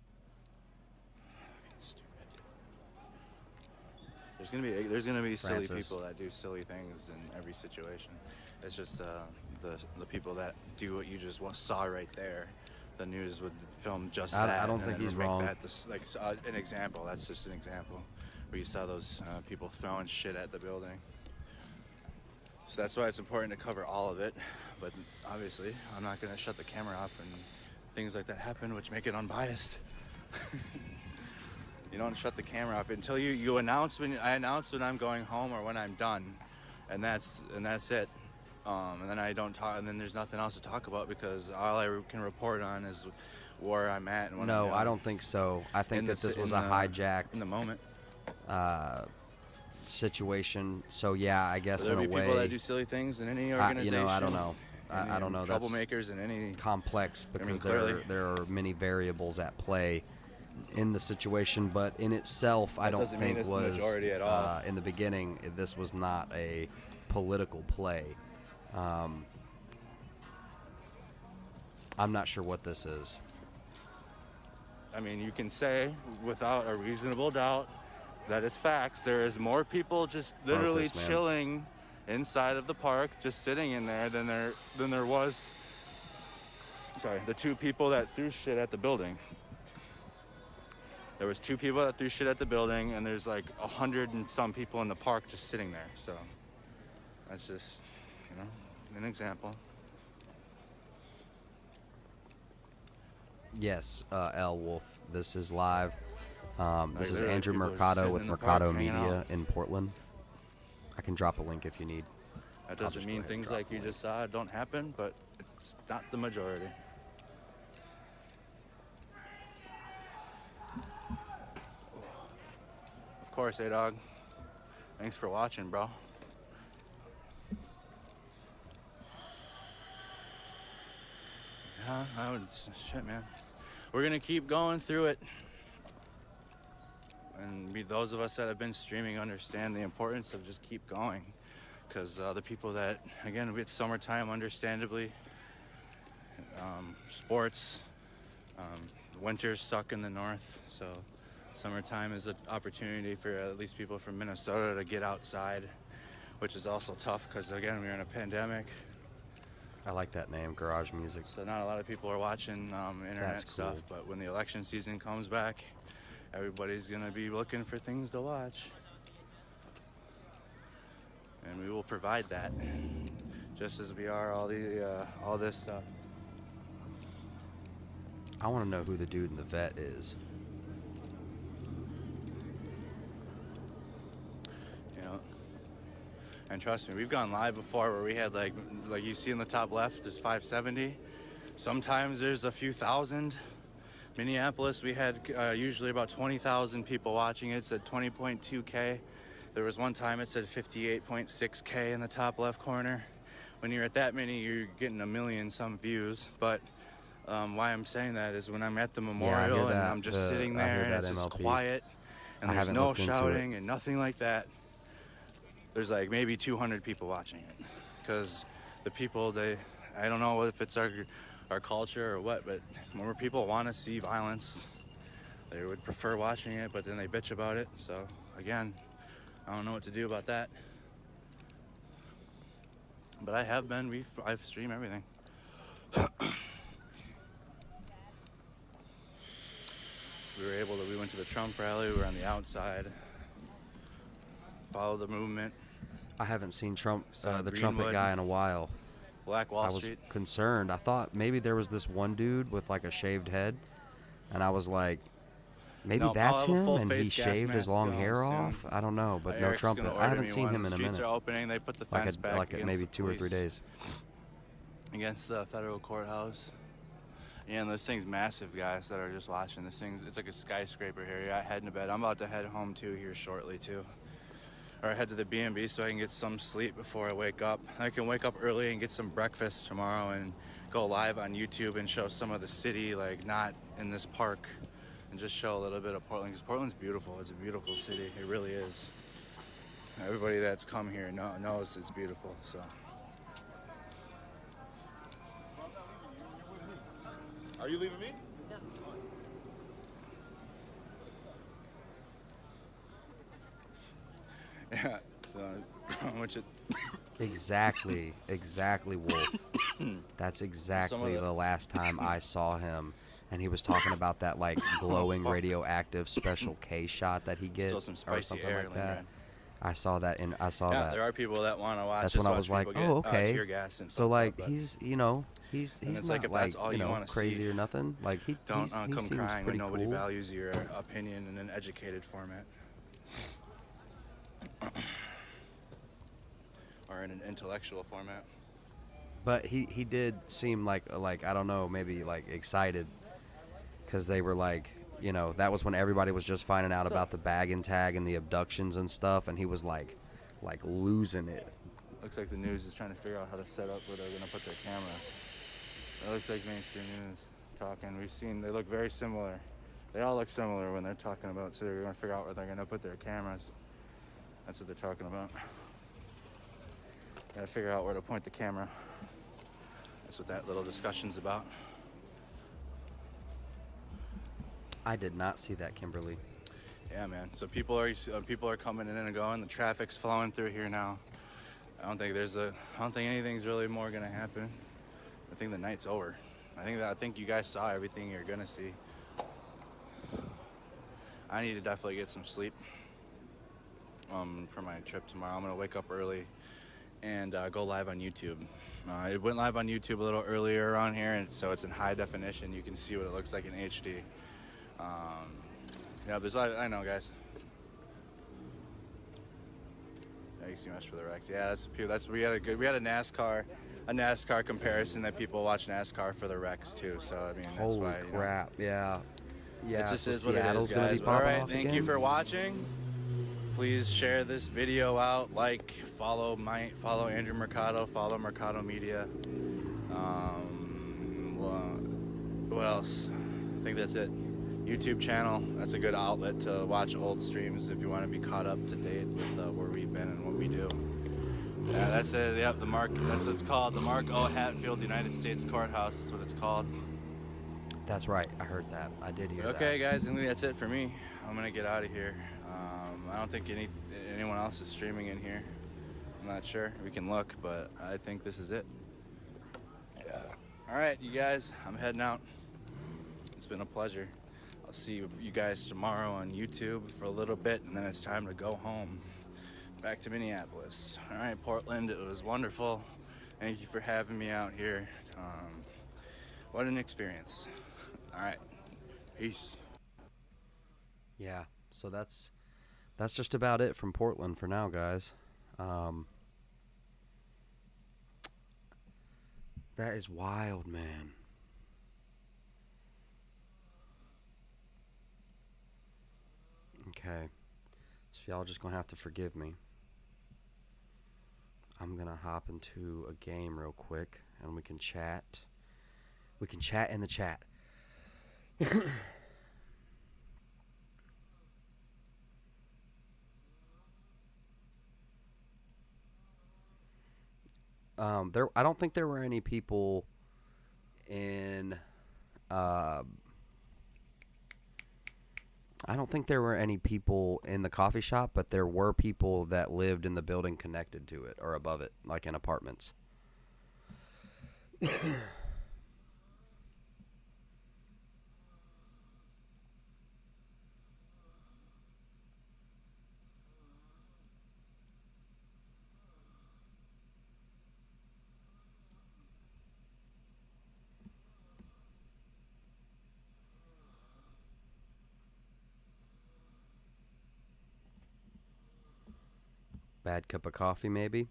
There's gonna be silly Francis. people that do silly things in every situation. It's just the people that do what you just saw right there. The news would film just that. I don't and think then he's make wrong. That an example. That's just an example where you saw those people throwing shit at the building. So that's why it's important to cover all of it. But obviously, I'm not gonna shut the camera off and things like that happen, which make it unbiased. You don't shut the camera off until you announce I announce when I'm going home or when I'm done, and that's it. And then I don't talk, and then there's nothing else to talk about because all I can report on is where I'm at and what I'm No, doing. I don't think so. I think that this was a hijacked in the moment situation. So yeah, I guess There'll in be a way, people that do silly things in any organization. I don't know. I don't know. Troublemakers in any complex because clearly. there are many variables at play in the situation, but in itself, I don't doesn't mean think it's the was majority at all. in the beginning. This was not a political play. I'm not sure what this is. I mean, you can say without a reasonable doubt that it's facts. There is more people just literally Rufus, man. chilling inside of the park, just sitting in there than there was. Sorry, the two people that threw shit at the building. There was 2 people that threw shit at the building, and there's like 100 and some people in the park just sitting there. So that's just, an example. Yes, L Wolf. This is live. This is literally Andrew people are Mercado sitting with in the park Mercado hanging Media out. in Portland. I can drop a link if you need. That I'll doesn't just go mean ahead and things drop like the you link. just saw don't happen, but it's not the majority. Of course, A-Dog. Thanks for watching, bro. Yeah, shit, man. We're gonna keep going through it. And those of us that have been streaming understand the importance of just keep going. Because the people that, again, it's summertime, understandably. Sports. Winters suck in the north, so summertime is an opportunity for at least people from Minnesota to get outside, which is also tough because, again, we're in a pandemic. I like that name, Garage Music. So not a lot of people are watching internet That's stuff, cool. but when the election season comes back, everybody's gonna be looking for things to watch. And we will provide that, just as we are all this stuff. I want to know who the dude in the vet is. And trust me, we've gone live before where we had like you see in the top left, there's 570. Sometimes there's a few thousand. Minneapolis, we had usually about 20,000 people watching it. It said 20.2K. There was one time it said 58.6K in the top left corner. When you're at that many, you're getting 1 million some views. But why I'm saying that is when I'm at the memorial and I'm just sitting there and it's just quiet and there's no shouting and nothing like that, there's like maybe 200 people watching it. Because the people, I don't know if it's our culture or what, but more people want to see violence. They would prefer watching it, but then they bitch about it. So again, I don't know what to do about that. But I have been, I've streamed everything. We went to the Trump rally, we were on the outside, followed the movement. I haven't seen Trump, the Greenwood. trumpet guy in a while. Black Wall I was Street. concerned. I thought maybe there was this one dude with like a shaved head, and I was like, maybe No, that's I'll have a him, full and he face gas shaved his mask long going hair soon. off. I don't know, but no Eric's trumpet. gonna I order haven't me seen one. him The in a streets minute. are opening. They put the fence back like against maybe the 2 or 3 police. days. Against the federal courthouse. Yeah, and this thing's massive, guys that are just watching. It's like a skyscraper here. Yeah, heading to bed. I'm about to head home too here shortly too. Or head to the B&B so I can get some sleep before I wake up. I can wake up early and get some breakfast tomorrow and go live on YouTube and show some of the city, like not in this park, and just show a little bit of Portland, because Portland's beautiful. It's a beautiful city. It really is. Everybody that's come here knows it's beautiful, so. Are you leaving me? Yeah. Which it. Exactly, Wolf. That's exactly the last time I saw him, and he was talking about that like glowing radioactive special K shot that he gets Still some or spicy something air like that. lingering. I saw that, and I saw Yeah, that. there are people that want to watch. That's just when I watch was like, people get, oh, okay. tear gas and So stuff like that. he's And he's it's not like if that's all you you know want to crazy see, or nothing. Like he don't he come seems crying when pretty nobody cool. values your opinion in an educated format. Or in an intellectual format. But he did seem like I don't know, maybe like excited, because they were like, you know, that was when everybody was just finding out about the bag and tag and the abductions and stuff, and he was like losing it. Looks like the news is trying to figure out how to set up where they're going to put their cameras. It looks like mainstream news talking. We've seen they look very similar. They all look similar when they're talking about, so they're going to figure out where they're going to put their cameras. That's what they're talking about. Got to figure out where to point the camera. That's what that little discussion's about. I did not see that, Kimberly. Yeah, man. So people are coming in and going. The traffic's flowing through here now. I don't think anything's really more gonna happen. I think the night's over. I think you guys saw everything you're gonna see. I need to definitely get some sleep for my trip tomorrow. I'm gonna wake up early and go live on YouTube. It went live on YouTube a little earlier on here, and so it's in high definition. You can see what it looks like in HD. Yeah, there's I know, guys. Thanks so much for the Rex. Yeah, we had a NASCAR comparison that people watch NASCAR for the Rex too. So I mean, that's Holy why. crap! Yeah. It just so is what it is, Seattle's gonna guys. be But all popping right, off thank again? you for watching. Please share this video out. Like, follow Andrew Mercado, follow Mercado Media. Who else? I think that's it. YouTube channel. That's a good outlet to watch old streams if you want to be caught up to date with where we've been and what we do. Yeah, that's it. Yep, the Mark. That's what it's called. The Mark O. Hatfield United States Courthouse is what it's called. That's right. I heard that. I did hear that. Okay, guys. I think that's it for me. I'm gonna get out of here. I don't think anyone else is streaming in here. I'm not sure. We can look, but I think this is it. Yeah. All right, you guys. I'm heading out. It's been a pleasure. I'll see you guys tomorrow on YouTube for a little bit, and then it's time to go home, back to Minneapolis. All right, Portland, it was wonderful. Thank you for having me out here. What an experience. All right, peace. Yeah, so that's just about it from Portland for now, guys. That is wild, man. Okay, so y'all just gonna have to forgive me. I'm gonna hop into a game real quick, and we can chat. We can chat in the chat. I don't think there were any people in. I don't think there were any people in the coffee shop, but there were people that lived in the building connected to it or above it, like in apartments. Bad cup of coffee, maybe.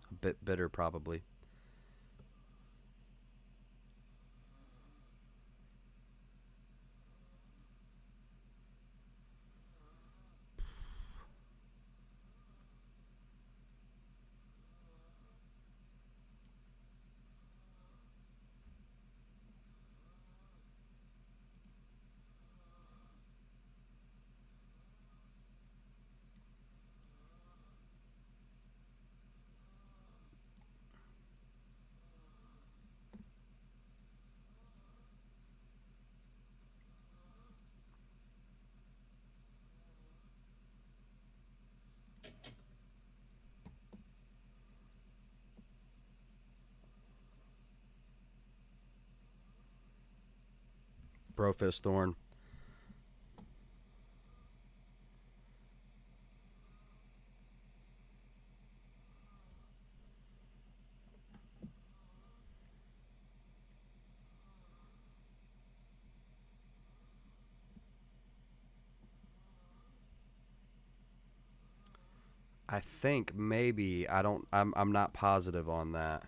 A bit bitter, probably. Brofist Thorn. I think maybe I'm not positive on that.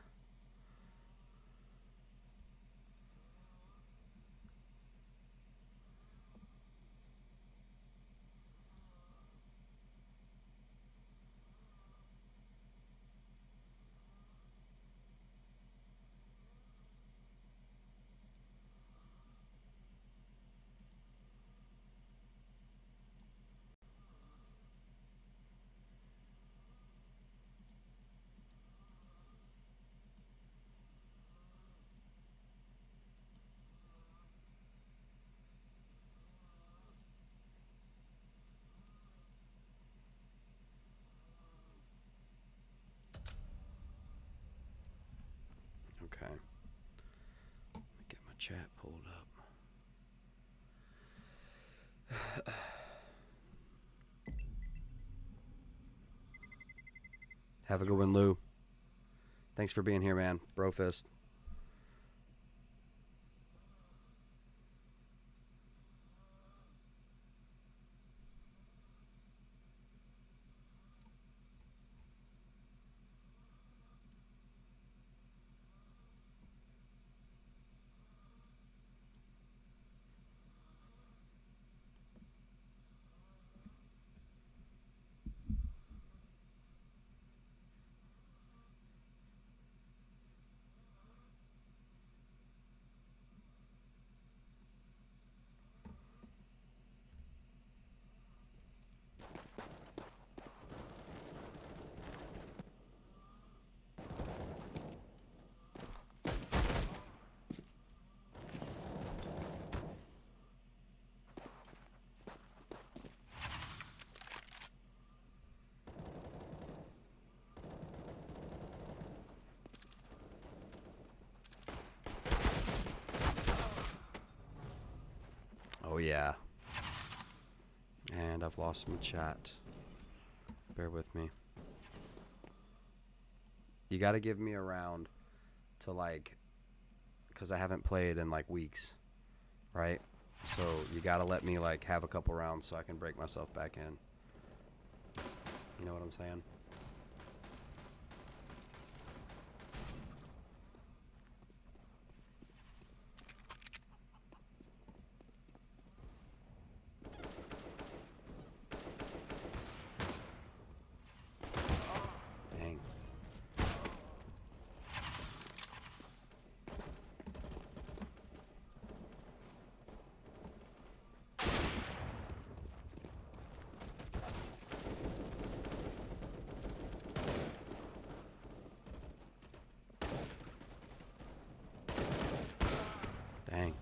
Okay. Let me get my chat pulled up. Have a good one, Lou. Thanks for being here, man. Brofist. Oh, yeah. And I've lost my chat. Bear with me. You got to give me a round to, like, because I haven't played in, like, weeks, right? So you got to let me, like, have a couple rounds so I can break myself back in. You know what I'm saying? Dang. Dang.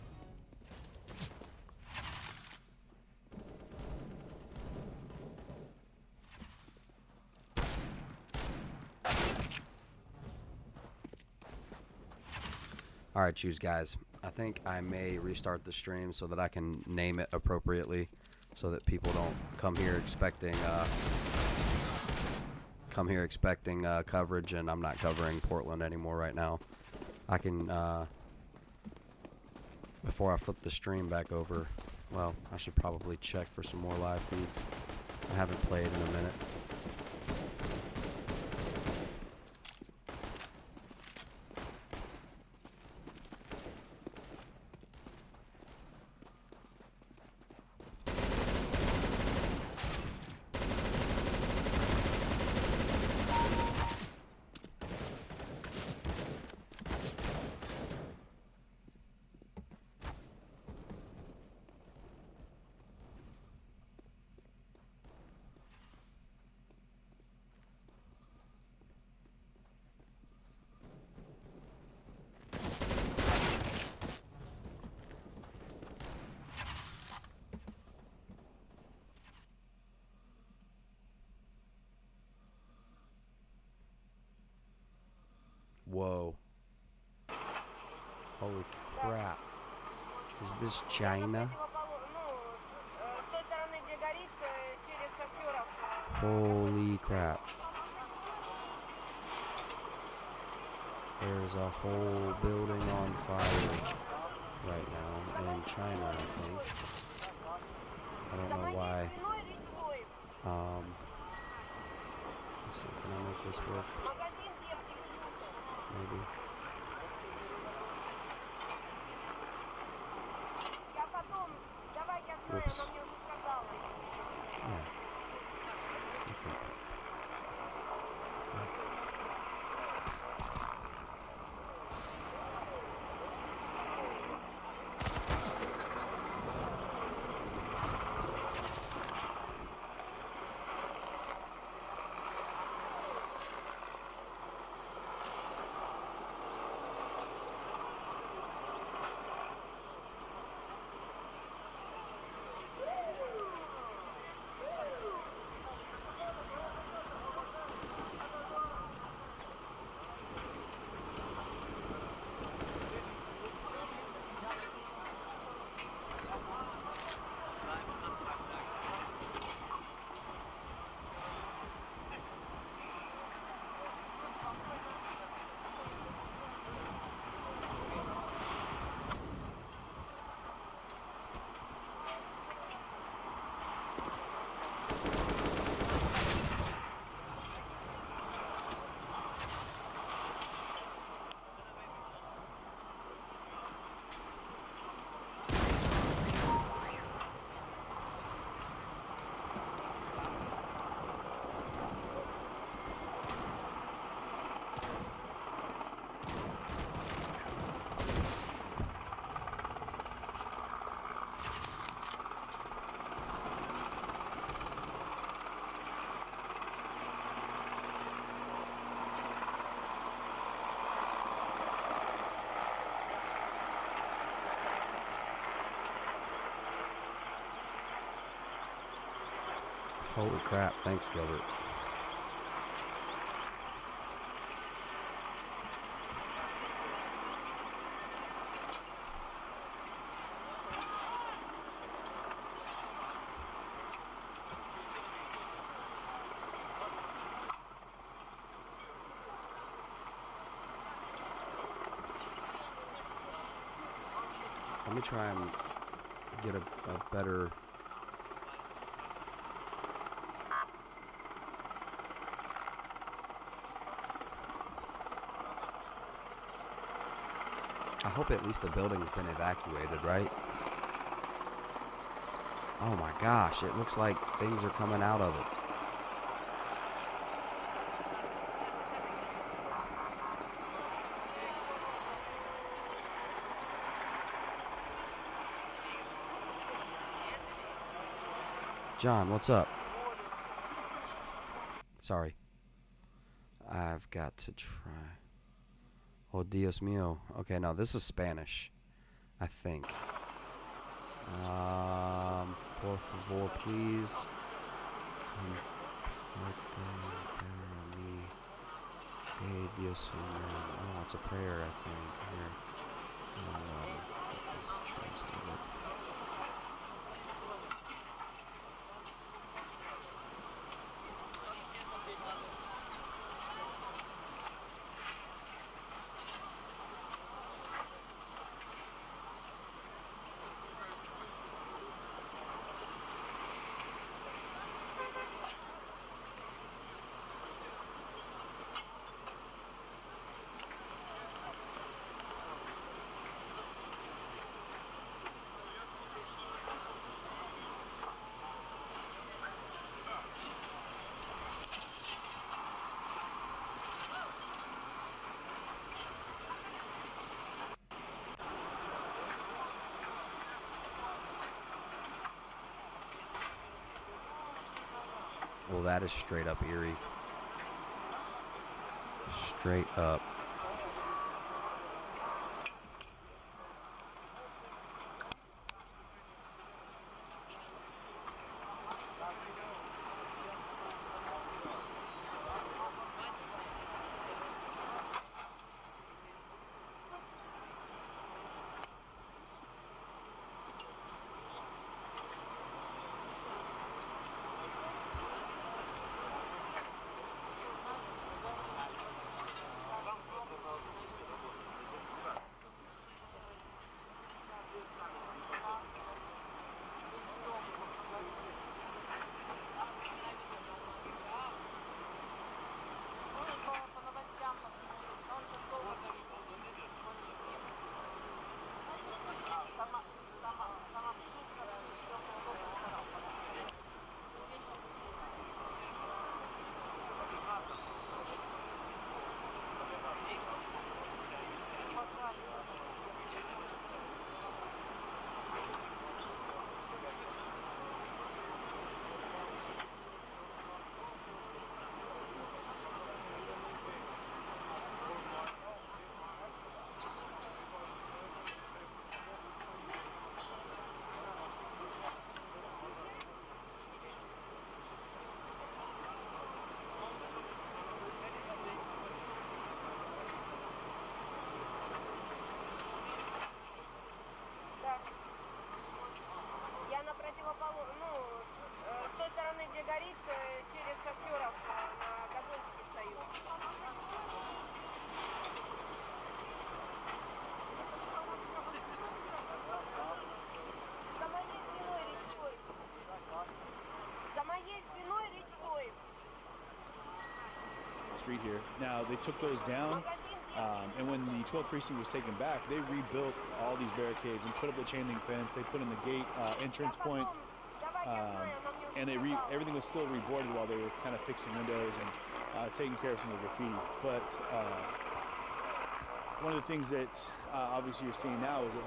All right, choose guys. I think I may restart the stream so that I can name it appropriately, so that people don't come here expecting coverage, and I'm not covering Portland anymore right now. I can before I flip the stream back over. Well, I should probably check for some more live feeds. I haven't played in a minute. Is this China? Holy crap. There's a whole building on fire right now in China, I think. I don't know why. Let's see, can I make this work? Maybe. Whoops. Yeah. Okay. Holy crap, thanks, Gilbert. Let me try and get a better... I hope at least the building's been evacuated, right? Oh my gosh, it looks like things are coming out of it. John, what's up? Sorry. I've got to try. Oh, Dios mío. Okay, no, this is Spanish, I think. Por favor, please. Hey, Dios mío. Oh, it's a prayer, I think. Here. Get this translated. Well, that is straight up eerie. Straight up. через шахтеров на газончике стою. За моей спиной речной. За моей спиной речной. Street here. Now they took those down, and when the 12th precinct was taken back, they rebuilt all these barricades and put up the chain link fence. They put in the gate entrance point, and everything was still reboarded while they were kind of fixing windows and taking care of some of the graffiti. But one of the things that obviously you're seeing now is that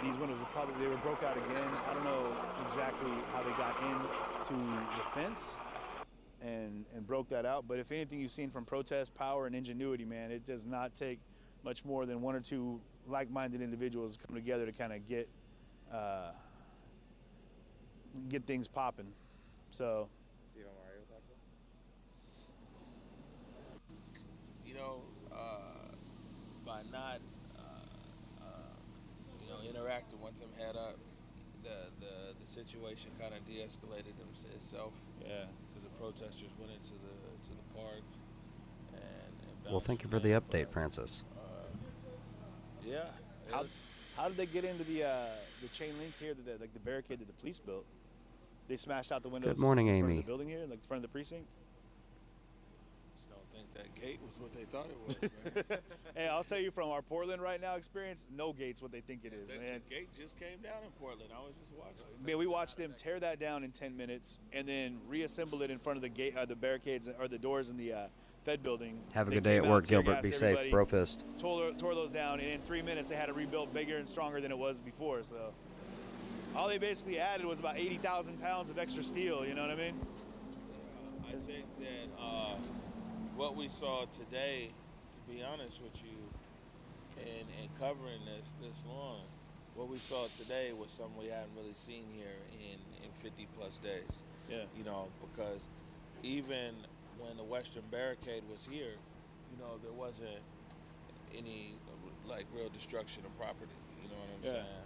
these windows were broke out again. I don't know exactly how they got into the fence and broke that out, but if anything you've seen from protest, power, and ingenuity, man, it does not take much more than one or two like-minded individuals come together to kind of get things popping. So you know, by not interacting with them head up, the situation kind of de-escalated itself. Yeah. Because the protesters went into the park and Well, thank you for the update, Francis. Yeah. How did they get into the chain link here, the barricade that the police built? They smashed out the windows. Good morning, in front Amy. of the building here, like the front of the precinct. Just don't think that gate was what they thought it was, man. Hey, I'll tell you from our Portland right now experience, no gate's what they think it is, man. The gate just came down in Portland. I was just watching. Man, we watched them tear that down in 10 minutes and then reassemble it in front of the gate, the barricades or the doors in the Fed building. Have a They good day came at out, work, tear Gilbert. Be gassed safe. everybody, Bro fist. Tore those down, and in 3 minutes they had to rebuild bigger and stronger than it was before. So all they basically added was about 80,000 pounds of extra steel. You know what I mean? I think that what we saw today, to be honest with you, and covering this long, what we saw today was something we hadn't really seen here in 50 plus days. Yeah. You know, because even when the Western Barricade was here, you know, there wasn't any like real destruction of property. You know what I'm saying?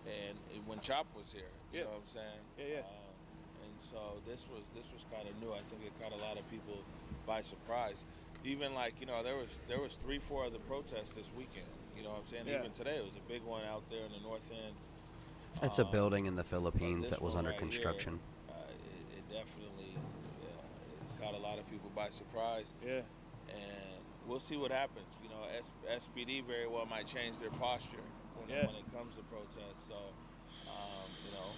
And when Chop was here, you know what I'm saying? Yeah. And so this was kind of new. I think it caught a lot of people by surprise. Even like, you know, there was 3-4 other protests this weekend. You know what I'm saying? Yeah. Even today, it was a big one out there in the north end. It's a building in the Philippines this that was one under right here, construction. It definitely it caught a lot of people by surprise. Yeah. And we'll see what happens. You know, SPD very well might change their posture when it comes to protests. So, you know,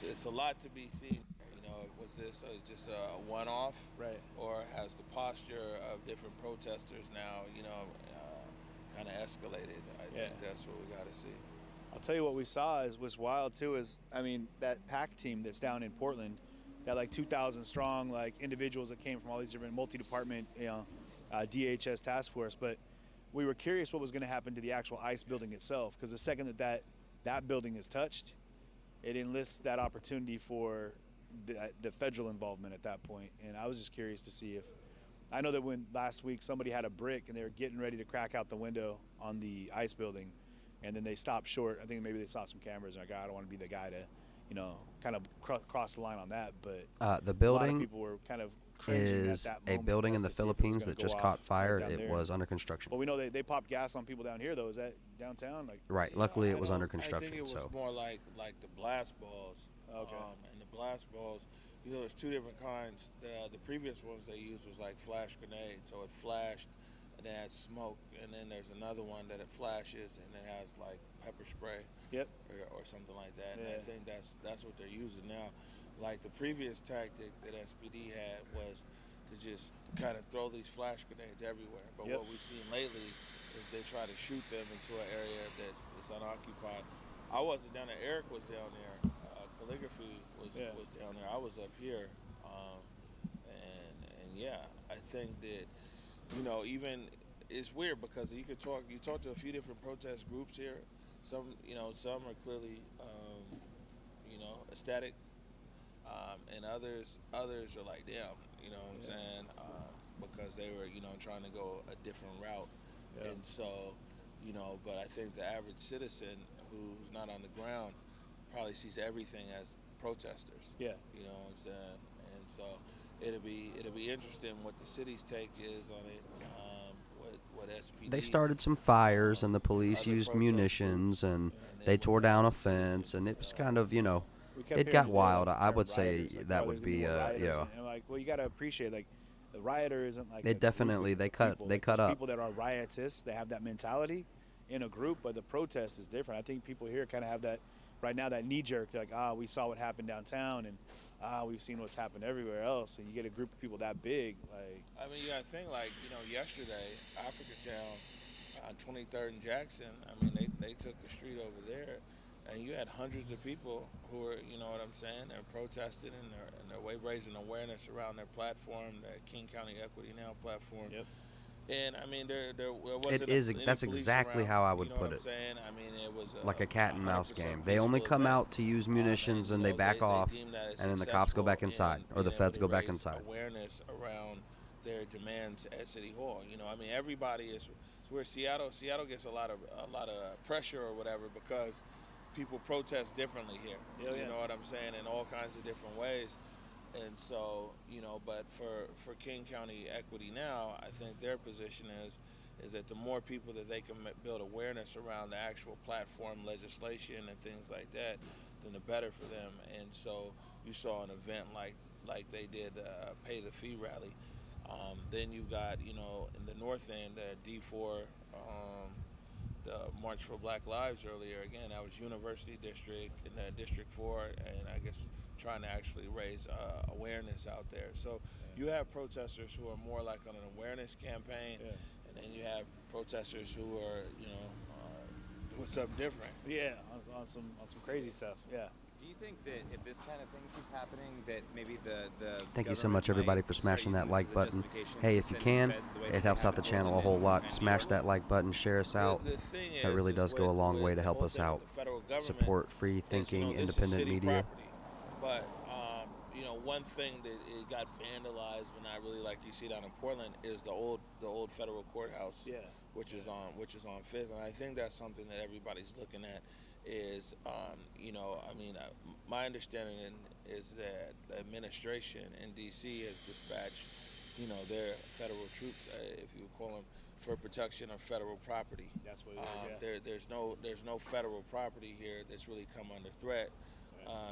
it's a lot to be seen. You know, was this just a one-off? Right. Or has the posture of different protesters now, you know, kind of escalated? I think that's what we got to see. I'll tell you what we saw was wild too. I mean, that PAC team that's down in Portland, that like 2,000 strong like individuals that came from all these different multi-department, DHS task force. But we were curious what was going to happen to the actual ICE building itself, because the second that building is touched, it enlists that opportunity for the federal involvement at that point. And I was just curious to see if, I know that when last week somebody had a brick and they were getting ready to crack out the window on the ICE building, and then they stopped short. I think maybe they saw some cameras and like, I don't want to be the guy to, you know, kind of cross the line on that. But The a lot of building people were kind of cringing is at that a moment building as in the to see if it was Philippines gonna that just go caught off fire. down It there. was under construction. But we know they popped gas on people down here though. Is that downtown? Like Right. Luckily, it was under construction. I think it was so more like the blast balls. Okay. And the blast balls, you know, there's two different kinds. The previous ones they used was like flash grenade, so it flashed and it had smoke. And then there's another one that it flashes and it has like pepper spray. Yep. Or something like that. And I think that's what they're using now. Like the previous tactic that SPD had was to just kind of throw these flash grenades everywhere. But what we've seen lately is they try to shoot them into an area that's unoccupied. I wasn't down there. Eric was down there. Calligraphy was down there. I was up here. And yeah, I think that, you know, even it's weird because you talk to a few different protest groups here. Some are clearly, you know, ecstatic. And others are like, damn, you know what I'm saying? Because they were, you know, trying to go a different route. Yeah. And so, you know, but I think the average citizen who's not on the ground probably sees everything as protesters. Yeah. You know what I'm saying? And so it'll be interesting what the city's take is on it. What SPD. They started some fires, and the police used munitions, and they tore down a fence, and it was kind of, you know, it got wild. I would say that would be, And I'm like, well, you got to appreciate, like, the rioter isn't like. It definitely they cut up. People that are riotous, they have that mentality in a group, but the protest is different. I think people here kind of have that right now, that knee jerk. They're like, we saw what happened downtown, and we've seen what's happened everywhere else. And you get a group of people that big, like. I mean, you got to think, like, you know, yesterday, Africatown on 23rd and Jackson. I mean, they took the street over there, and you had hundreds of people who were, you know what I'm saying, they're protesting and they're raising awareness around their platform, the King County Equity Now platform. Yep. And I mean, there wasn't. That's exactly how I would put it. I mean, it was like a cat and mouse game. They only come out to use munitions, and they back off, and then the cops go back inside, or the feds go back inside. Awareness around their demands at City Hall. You know, I mean, everybody is. It's where Seattle gets a lot of pressure or whatever because people protest differently here. You know what I'm saying, in all kinds of different ways. And so, you know, but for King County Equity Now, I think their position is that the more people that they can build awareness around the actual platform legislation and things like that, then the better for them. And so you saw an event like they did Pay the Fee rally. Then you got, you know, in the north end, D4, the March for Black Lives earlier. Again, that was University District and District 4, and I guess trying to actually raise awareness out there. So you have protesters who are more like on an awareness campaign, and then you have protesters who are, you know, doing something different. Yeah, on some crazy stuff. Yeah. Do you think that if this kind of thing keeps happening, that maybe the Thank you so much, everybody, for smashing that like button. Hey, if you can, it helps out the channel a whole lot. Smash that like button, share us out. That really does go a long way to help us out. Support free thinking, independent media. But you know, one thing that it got vandalized, but not really like you see down in Portland, is the old federal courthouse, which is on Fifth, and I think that's something that everybody's looking at. Is you know, I mean, my understanding is that the administration in D.C. has dispatched, you know, their federal troops, if you would call them, for protection of federal property. That's what it is. There's no federal property here that's really come under threat.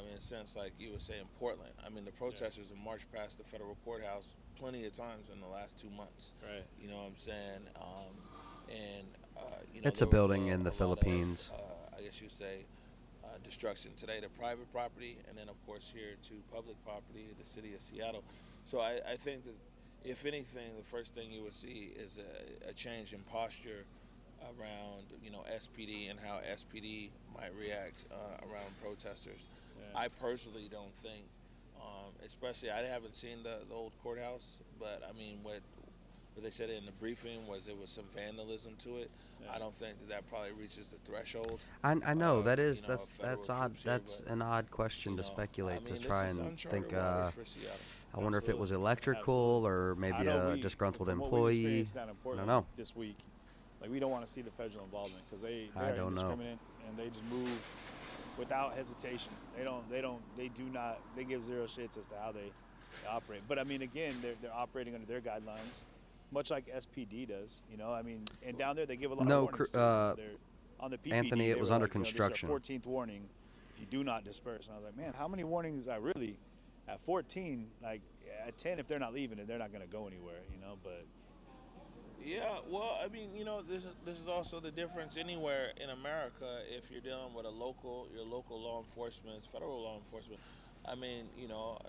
In a sense, like you would say in Portland. I mean, the protesters have marched past the federal courthouse plenty of times in the last 2 months. Right. You know what I'm saying? You know, it's a building in the Philippines. I guess you say destruction today to private property, and then of course here to public property, the city of Seattle. So I think that if anything, the first thing you would see is a change in posture around, you know, SPD and how SPD might react around protesters. I personally don't think, especially I haven't seen the old courthouse, but I mean what they said in the briefing was there was some vandalism to it. I don't think that probably reaches the threshold. I know that's odd. That's an odd question to speculate, to try and think. I wonder if it was electrical or maybe a disgruntled employee. I don't know. This week, like, we don't want to see the federal involvement because they're indiscriminate and they just move without hesitation. They give zero shits as to how they operate. But I mean, again, they're operating under their guidelines, much like SPD does. You know, I mean, and down there they give a lot of warnings. On the PPD, Anthony, it was under construction. This is our 14th warning if you do not disperse. And I was like, man, how many warnings I really? At 14, like at 10, if they're not leaving, they're not going to go anywhere. You know, but. Yeah, well, I mean, you know, this is also the difference anywhere in America. If you're dealing with your local law enforcement, federal law enforcement, I mean, you know,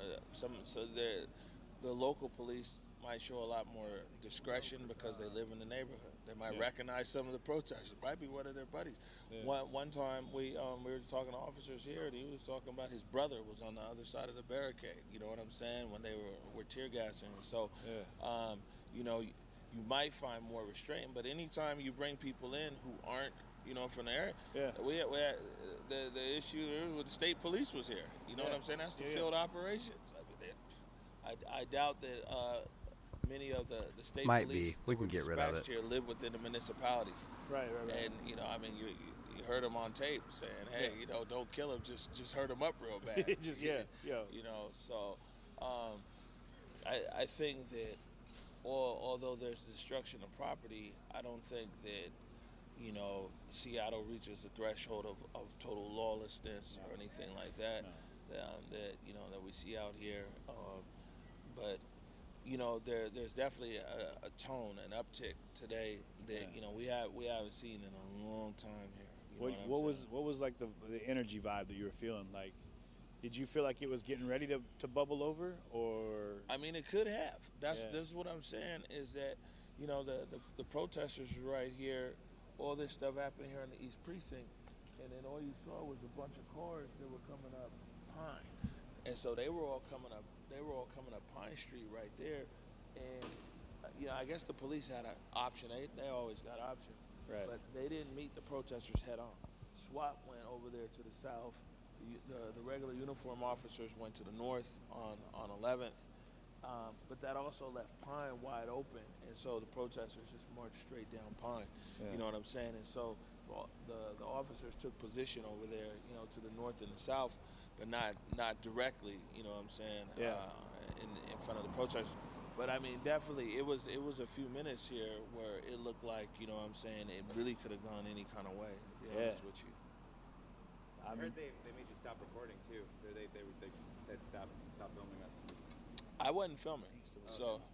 the local police might show a lot more discretion because they live in the neighborhood. They might recognize some of the protesters. Might be one of their buddies. Yeah. One time we were talking to officers here, and he was talking about his brother was on the other side of the barricade. You know what I'm saying? When they were tear gassing. So, you know. You might find more restraint, but anytime you bring people in who aren't, you know, from the area, we had the issue with the state police was here. You know what I'm saying? That's the field operations. I mean, I doubt that many of the state might police be. We can get rid of it. Here live within the municipality. Right. And you know, I mean, you heard him on tape saying, "Hey, Yeah. you know, don't kill him, just hurt him up real bad." Just yeah. You know, so I think that although there's destruction of property, I don't think that, you know, Seattle reaches the threshold of total lawlessness or anything like that. That you know that we see out here, but you know there's definitely a tone, an uptick today that you know we haven't seen in a long time here. You know What was like the energy vibe that you were feeling? Like, did you feel like it was getting ready to bubble over, or? I mean, it could have. This is what I'm saying is that, you know, the protesters were right here. All this stuff happened here in the East Precinct, and then all you saw was a bunch of cars that were coming up Pine, and so they were all coming up. They were all coming up Pine Street right there, and you know, I guess the police had an option. They always got options, right? But they didn't meet the protesters head on. SWAT went over there to the south. The regular uniform officers went to the north on 11th, but that also left Pine wide open, and so the protesters just marched straight down Pine. Yeah. You know what I'm saying? And so the officers took position over there, you know, to the north and the south, but not directly. You know what I'm saying? Yeah. In front of the protesters. But I mean, definitely, it was a few minutes here where it looked like, you know what I'm saying, it really could have gone any kind of way. To be honest with you. I heard they made you stop recording too. They said stop filming us. I wasn't filming, so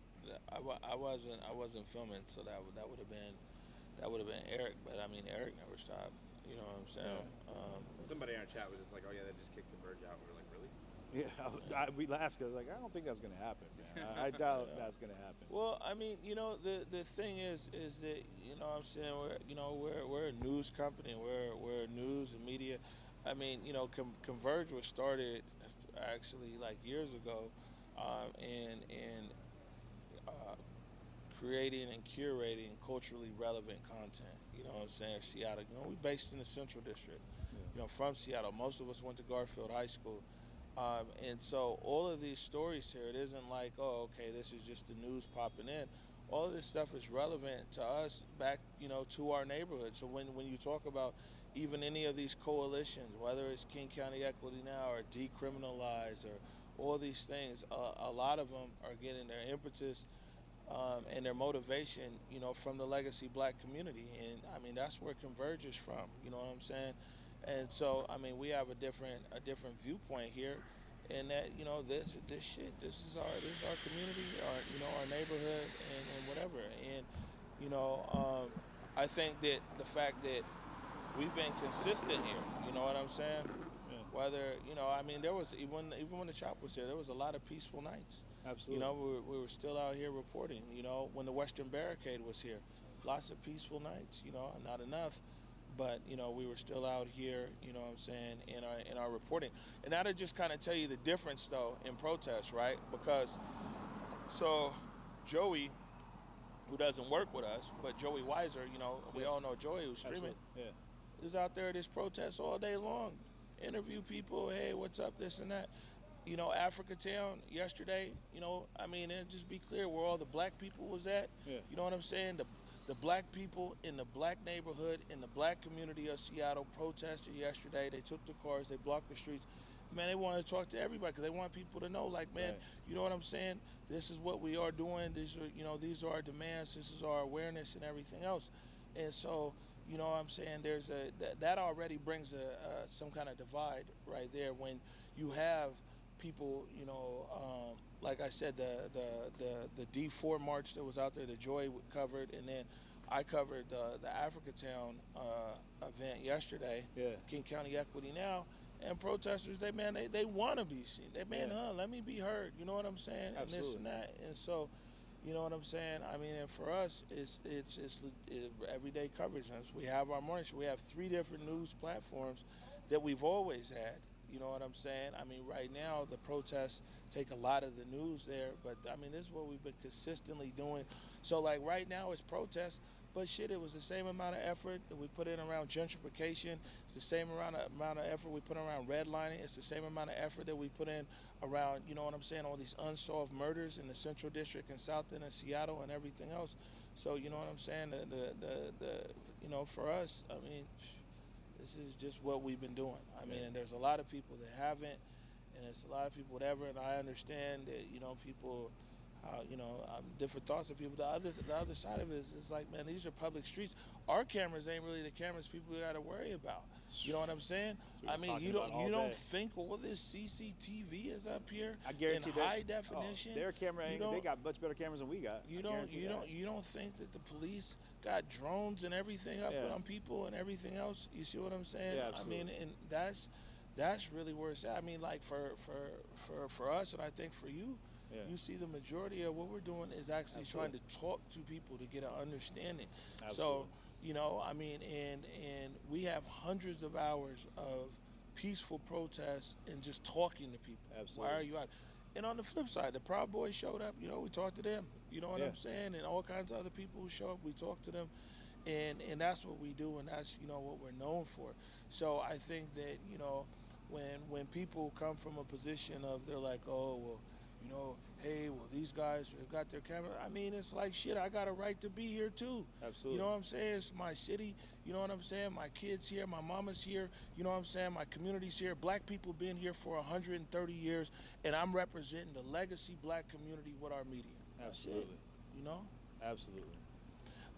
I wasn't filming. So that would have been Eric. But I mean, Eric never stopped. You know what I'm saying? Yeah. Somebody in our chat was just like, "Oh yeah, they just kicked Converge out." We were like, "Really?" Yeah, we laughed because I don't think that's gonna happen, man. I doubt that's gonna happen. Well, I mean, you know, the thing is that, you know what I'm saying, we're a news company, we're news and media. I mean, you know, Converge was started actually like years ago, and creating and curating culturally relevant content. You know what I'm saying? Seattle, you know, we're based in the Central District. You know, from Seattle. Most of us went to Garfield High School. And so all of these stories here, it isn't like, oh, okay, this is just the news popping in. All of this stuff is relevant to us back, you know, to our neighborhood. So when you talk about even any of these coalitions, whether it's King County Equity Now or Decriminalize or all these things, a lot of them are getting their impetus and their motivation, you know, from the legacy black community. And I mean, that's where Converge is from, you know what I'm saying? And so, I mean, we have a different viewpoint here, and that, you know, this is our community, our neighborhood, and whatever. And you know, I think that the fact that we've been consistent here, you know what I'm saying? Yeah. Whether, you know, I mean, there was even when the chop was here, there was a lot of peaceful nights. Absolutely. You know, we were still out here reporting. You know, when the Western Barricade was here, lots of peaceful nights. You know, not enough. But, you know, we were still out here, you know what I'm saying, in our reporting. And that'll just kind of tell you the difference, though, in protests, right? Because, so, Joey, who doesn't work with us, but Joey Weiser, you know, we all know Joey, who's streaming, is out there at this protest all day long. Interview people, hey, what's up, this and that. You know, Africa Town yesterday, you know, I mean, and just be clear where all the black people was at. Yeah. You know what I'm saying? The black people in the black neighborhood, in the black community of Seattle protested yesterday. They took the cars, they blocked the streets. Man, they wanted to talk to everybody because they want people to know, like, man, you know what I'm saying? This is what we are doing. These are our demands. This is our awareness and everything else. And so, you know what I'm saying? There's that already brings some kind of divide right there when you have people, you know, like I said, the D4 march that was out there, the Joy covered, and then I covered the Africa Town event yesterday, King County Equity Now, and protesters, they want to be seen. They let me be heard. You know what I'm saying? Absolutely. And this and that. And so, you know what I'm saying? I mean, and for us, it's everyday coverage. We have our morning show. We have 3 different news platforms that we've always had. You know what I'm saying? I mean, right now, the protests take a lot of the news there, but I mean, this is what we've been consistently doing. So, like, right now it's protests, but shit, it was the same amount of effort that we put in around gentrification. It's the same amount of effort we put around redlining. It's the same amount of effort that we put in around, you know what I'm saying, all these unsolved murders in the Central District and South End and Seattle and everything else. So, you know what I'm saying? You know, for us, I mean, This is just what we've been doing. I mean, and there's a lot of people that haven't, and there's a lot of people whatever. And I understand that people, different thoughts of people. The other side of it is like, man, these are public streets. Our cameras ain't really the cameras people got to worry about. You know what I'm saying? I mean, you don't think all this CCTV is up here I guarantee in high definition. Their camera, they got much better cameras than we got. You don't think that the police got drones and everything up on people and everything else? You see what I'm saying? Yeah, absolutely. I mean, and that's really where it's at. I mean, like for us, and I think for you. Yeah. You see, the majority of what we're doing is actually trying to talk to people to get an understanding. Absolutely. So, I mean, and we have hundreds of hours of peaceful protests and just talking to people. Absolutely. Why are you out? And on the flip side, the Proud Boys showed up. We talked to them. You know what I'm saying? And all kinds of other people who show up, we talk to them. And that's what we do, and that's, what we're known for. So I think that, when people come from a position of, they're like, oh, well, hey, well, these guys have got their camera. I mean, it's like, shit, I got a right to be here too. Absolutely. You know what I'm saying? It's my city. You know what I'm saying? My kids here, my mama's here. You know what I'm saying? My community's here. Black people been here for 130 years, and I'm representing the legacy black community with our media. Absolutely. Absolutely.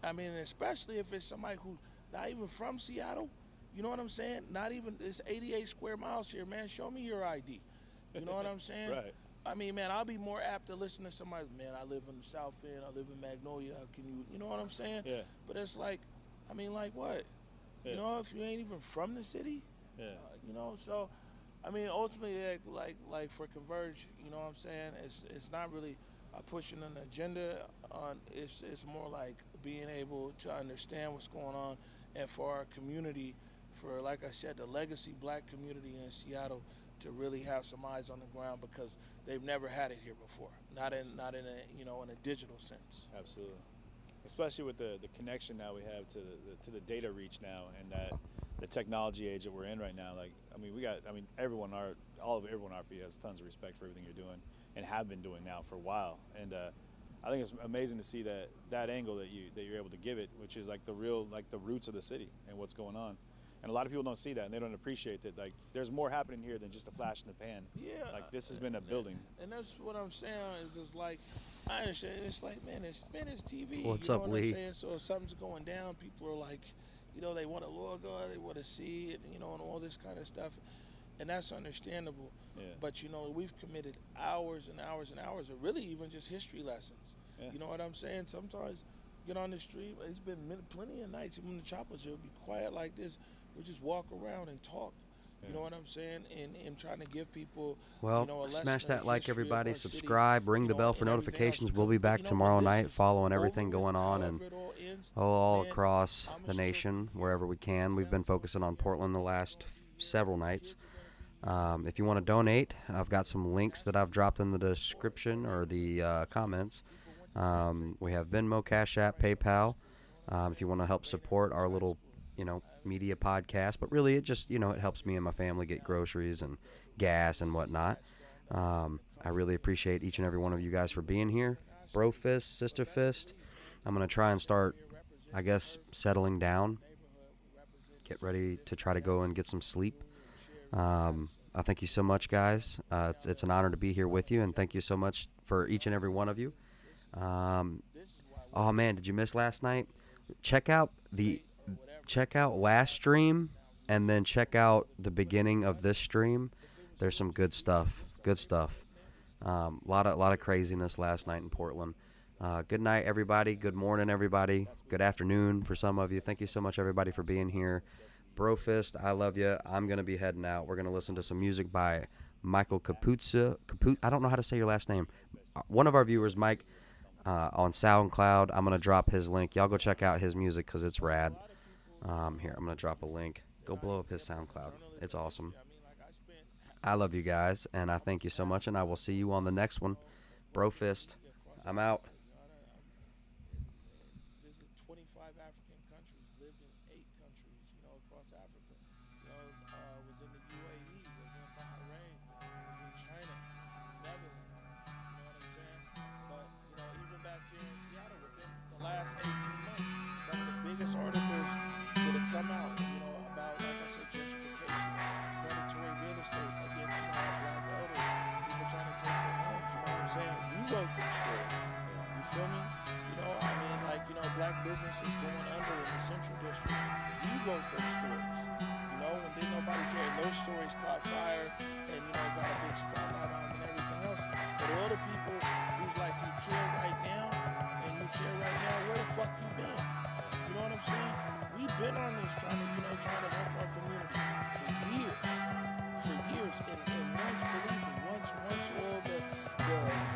I mean, especially if it's somebody who's not even from Seattle. You know what I'm saying? Not even, it's 88 square miles here, man. Show me your ID. You know what I'm saying? Right. I mean, man, I'll be more apt to listen to somebody, man, I live in the South End, I live in Magnolia, you know what I'm saying? Yeah. But it's like, I mean, like what? Yeah. If you ain't even from the city? Yeah. So, I mean, ultimately, like for Converge, you know what I'm saying? It's not really pushing an agenda on, it's more like being able to understand what's going on, and for our community, for, like I said, the legacy black community in Seattle, to really have some eyes on the ground, because they've never had it here before. Not in a in a digital sense. Absolutely. Especially with the connection now we have to the data reach now, and that the technology age that we're in right now. Like, I mean, everyone in our field has tons of respect for everything you're doing and have been doing now for a while. And I think it's amazing to see that angle that you're able to give it, which is like the roots of the city and what's going on. And a lot of people don't see that, and they don't appreciate that. Like, there's more happening here than just a flash in the pan. Yeah. Like, this has been a building. And that's what I'm saying. Is like, I understand. It's like, man, it's TV. What's you know up, what Lee? I'm saying? So if something's going down, people are like, they want a logo, they want to see it, and all this kind of stuff. And that's understandable. Yeah. But, we've committed hours and hours and hours of really even just history lessons. Yeah. You know what I'm saying? Sometimes get on the street. It's been plenty of nights when the choppers will be quiet like this. We just walk around and talk. You know what I'm saying? And trying to give people, Well, a lesson smash of that the like, history of everybody. our city, Subscribe, ring the bell for and everything else. notifications. We'll be back tomorrow night following everything going on and all across the nation, wherever we can. We've been focusing on Portland the last several nights. If you want to donate, I've got some links that I've dropped in the description or the comments. We have Venmo, Cashapp, PayPal. If you want to help support our little, media podcast, but really it just, it helps me and my family get groceries and gas and whatnot. I really appreciate each and every one of you guys for being here. Bro fist, sister fist. I'm going to try and start, I guess, settling down. Get ready to try to go and get some sleep. I thank you so much, guys. It's an honor to be here with you, and thank you so much for each and every one of you. Oh man, did you miss last night? Check out last stream, and then check out the beginning of this stream. There's some good stuff. A lot of craziness last night in Portland. Good night, everybody. Good morning, everybody. Good afternoon for some of you. Thank you so much, everybody, for being here. Brofist, I love you. I'm going to be heading out. We're going to listen to some music by Michael Capuzza. I don't know how to say your last name. One of our viewers, Mike, on SoundCloud. I'm going to drop his link. Y'all go check out his music because it's rad. Here, I'm going to drop a link. Go blow up his SoundCloud. It's awesome. I love you guys, and I thank you so much, and I will see you on the next one. Brofist, I'm out. Visited 25 African countries, lived in 8 countries, across Africa. Was in the UAE, was in Bahrain, was in China, was in the Netherlands. You know what I'm saying? But, even back here in Seattle, within the last 18 months, some of the biggest articles that have come out, about, like I I'm saying? We wrote those stories. You feel me? You know, I mean, like, you know, black businesses going under in the Central District. We wrote those stories. You know, when didn't nobody care, those stories caught fire and, you know, got a big spotlight on them and everything else. But all the people who's like, you care right now, and you care right now, where the fuck you been? You know what I'm saying? We've been on this trying to help our community for years. And once, believe me, once all the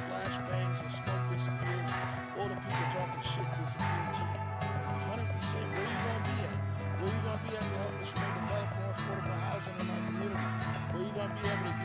flashbangs and smoke disappears, all the people talking shit disappear too. 100%. Where you gonna be at? Where you gonna be at to help us develop more affordable housing in our communities? Where you gonna be able to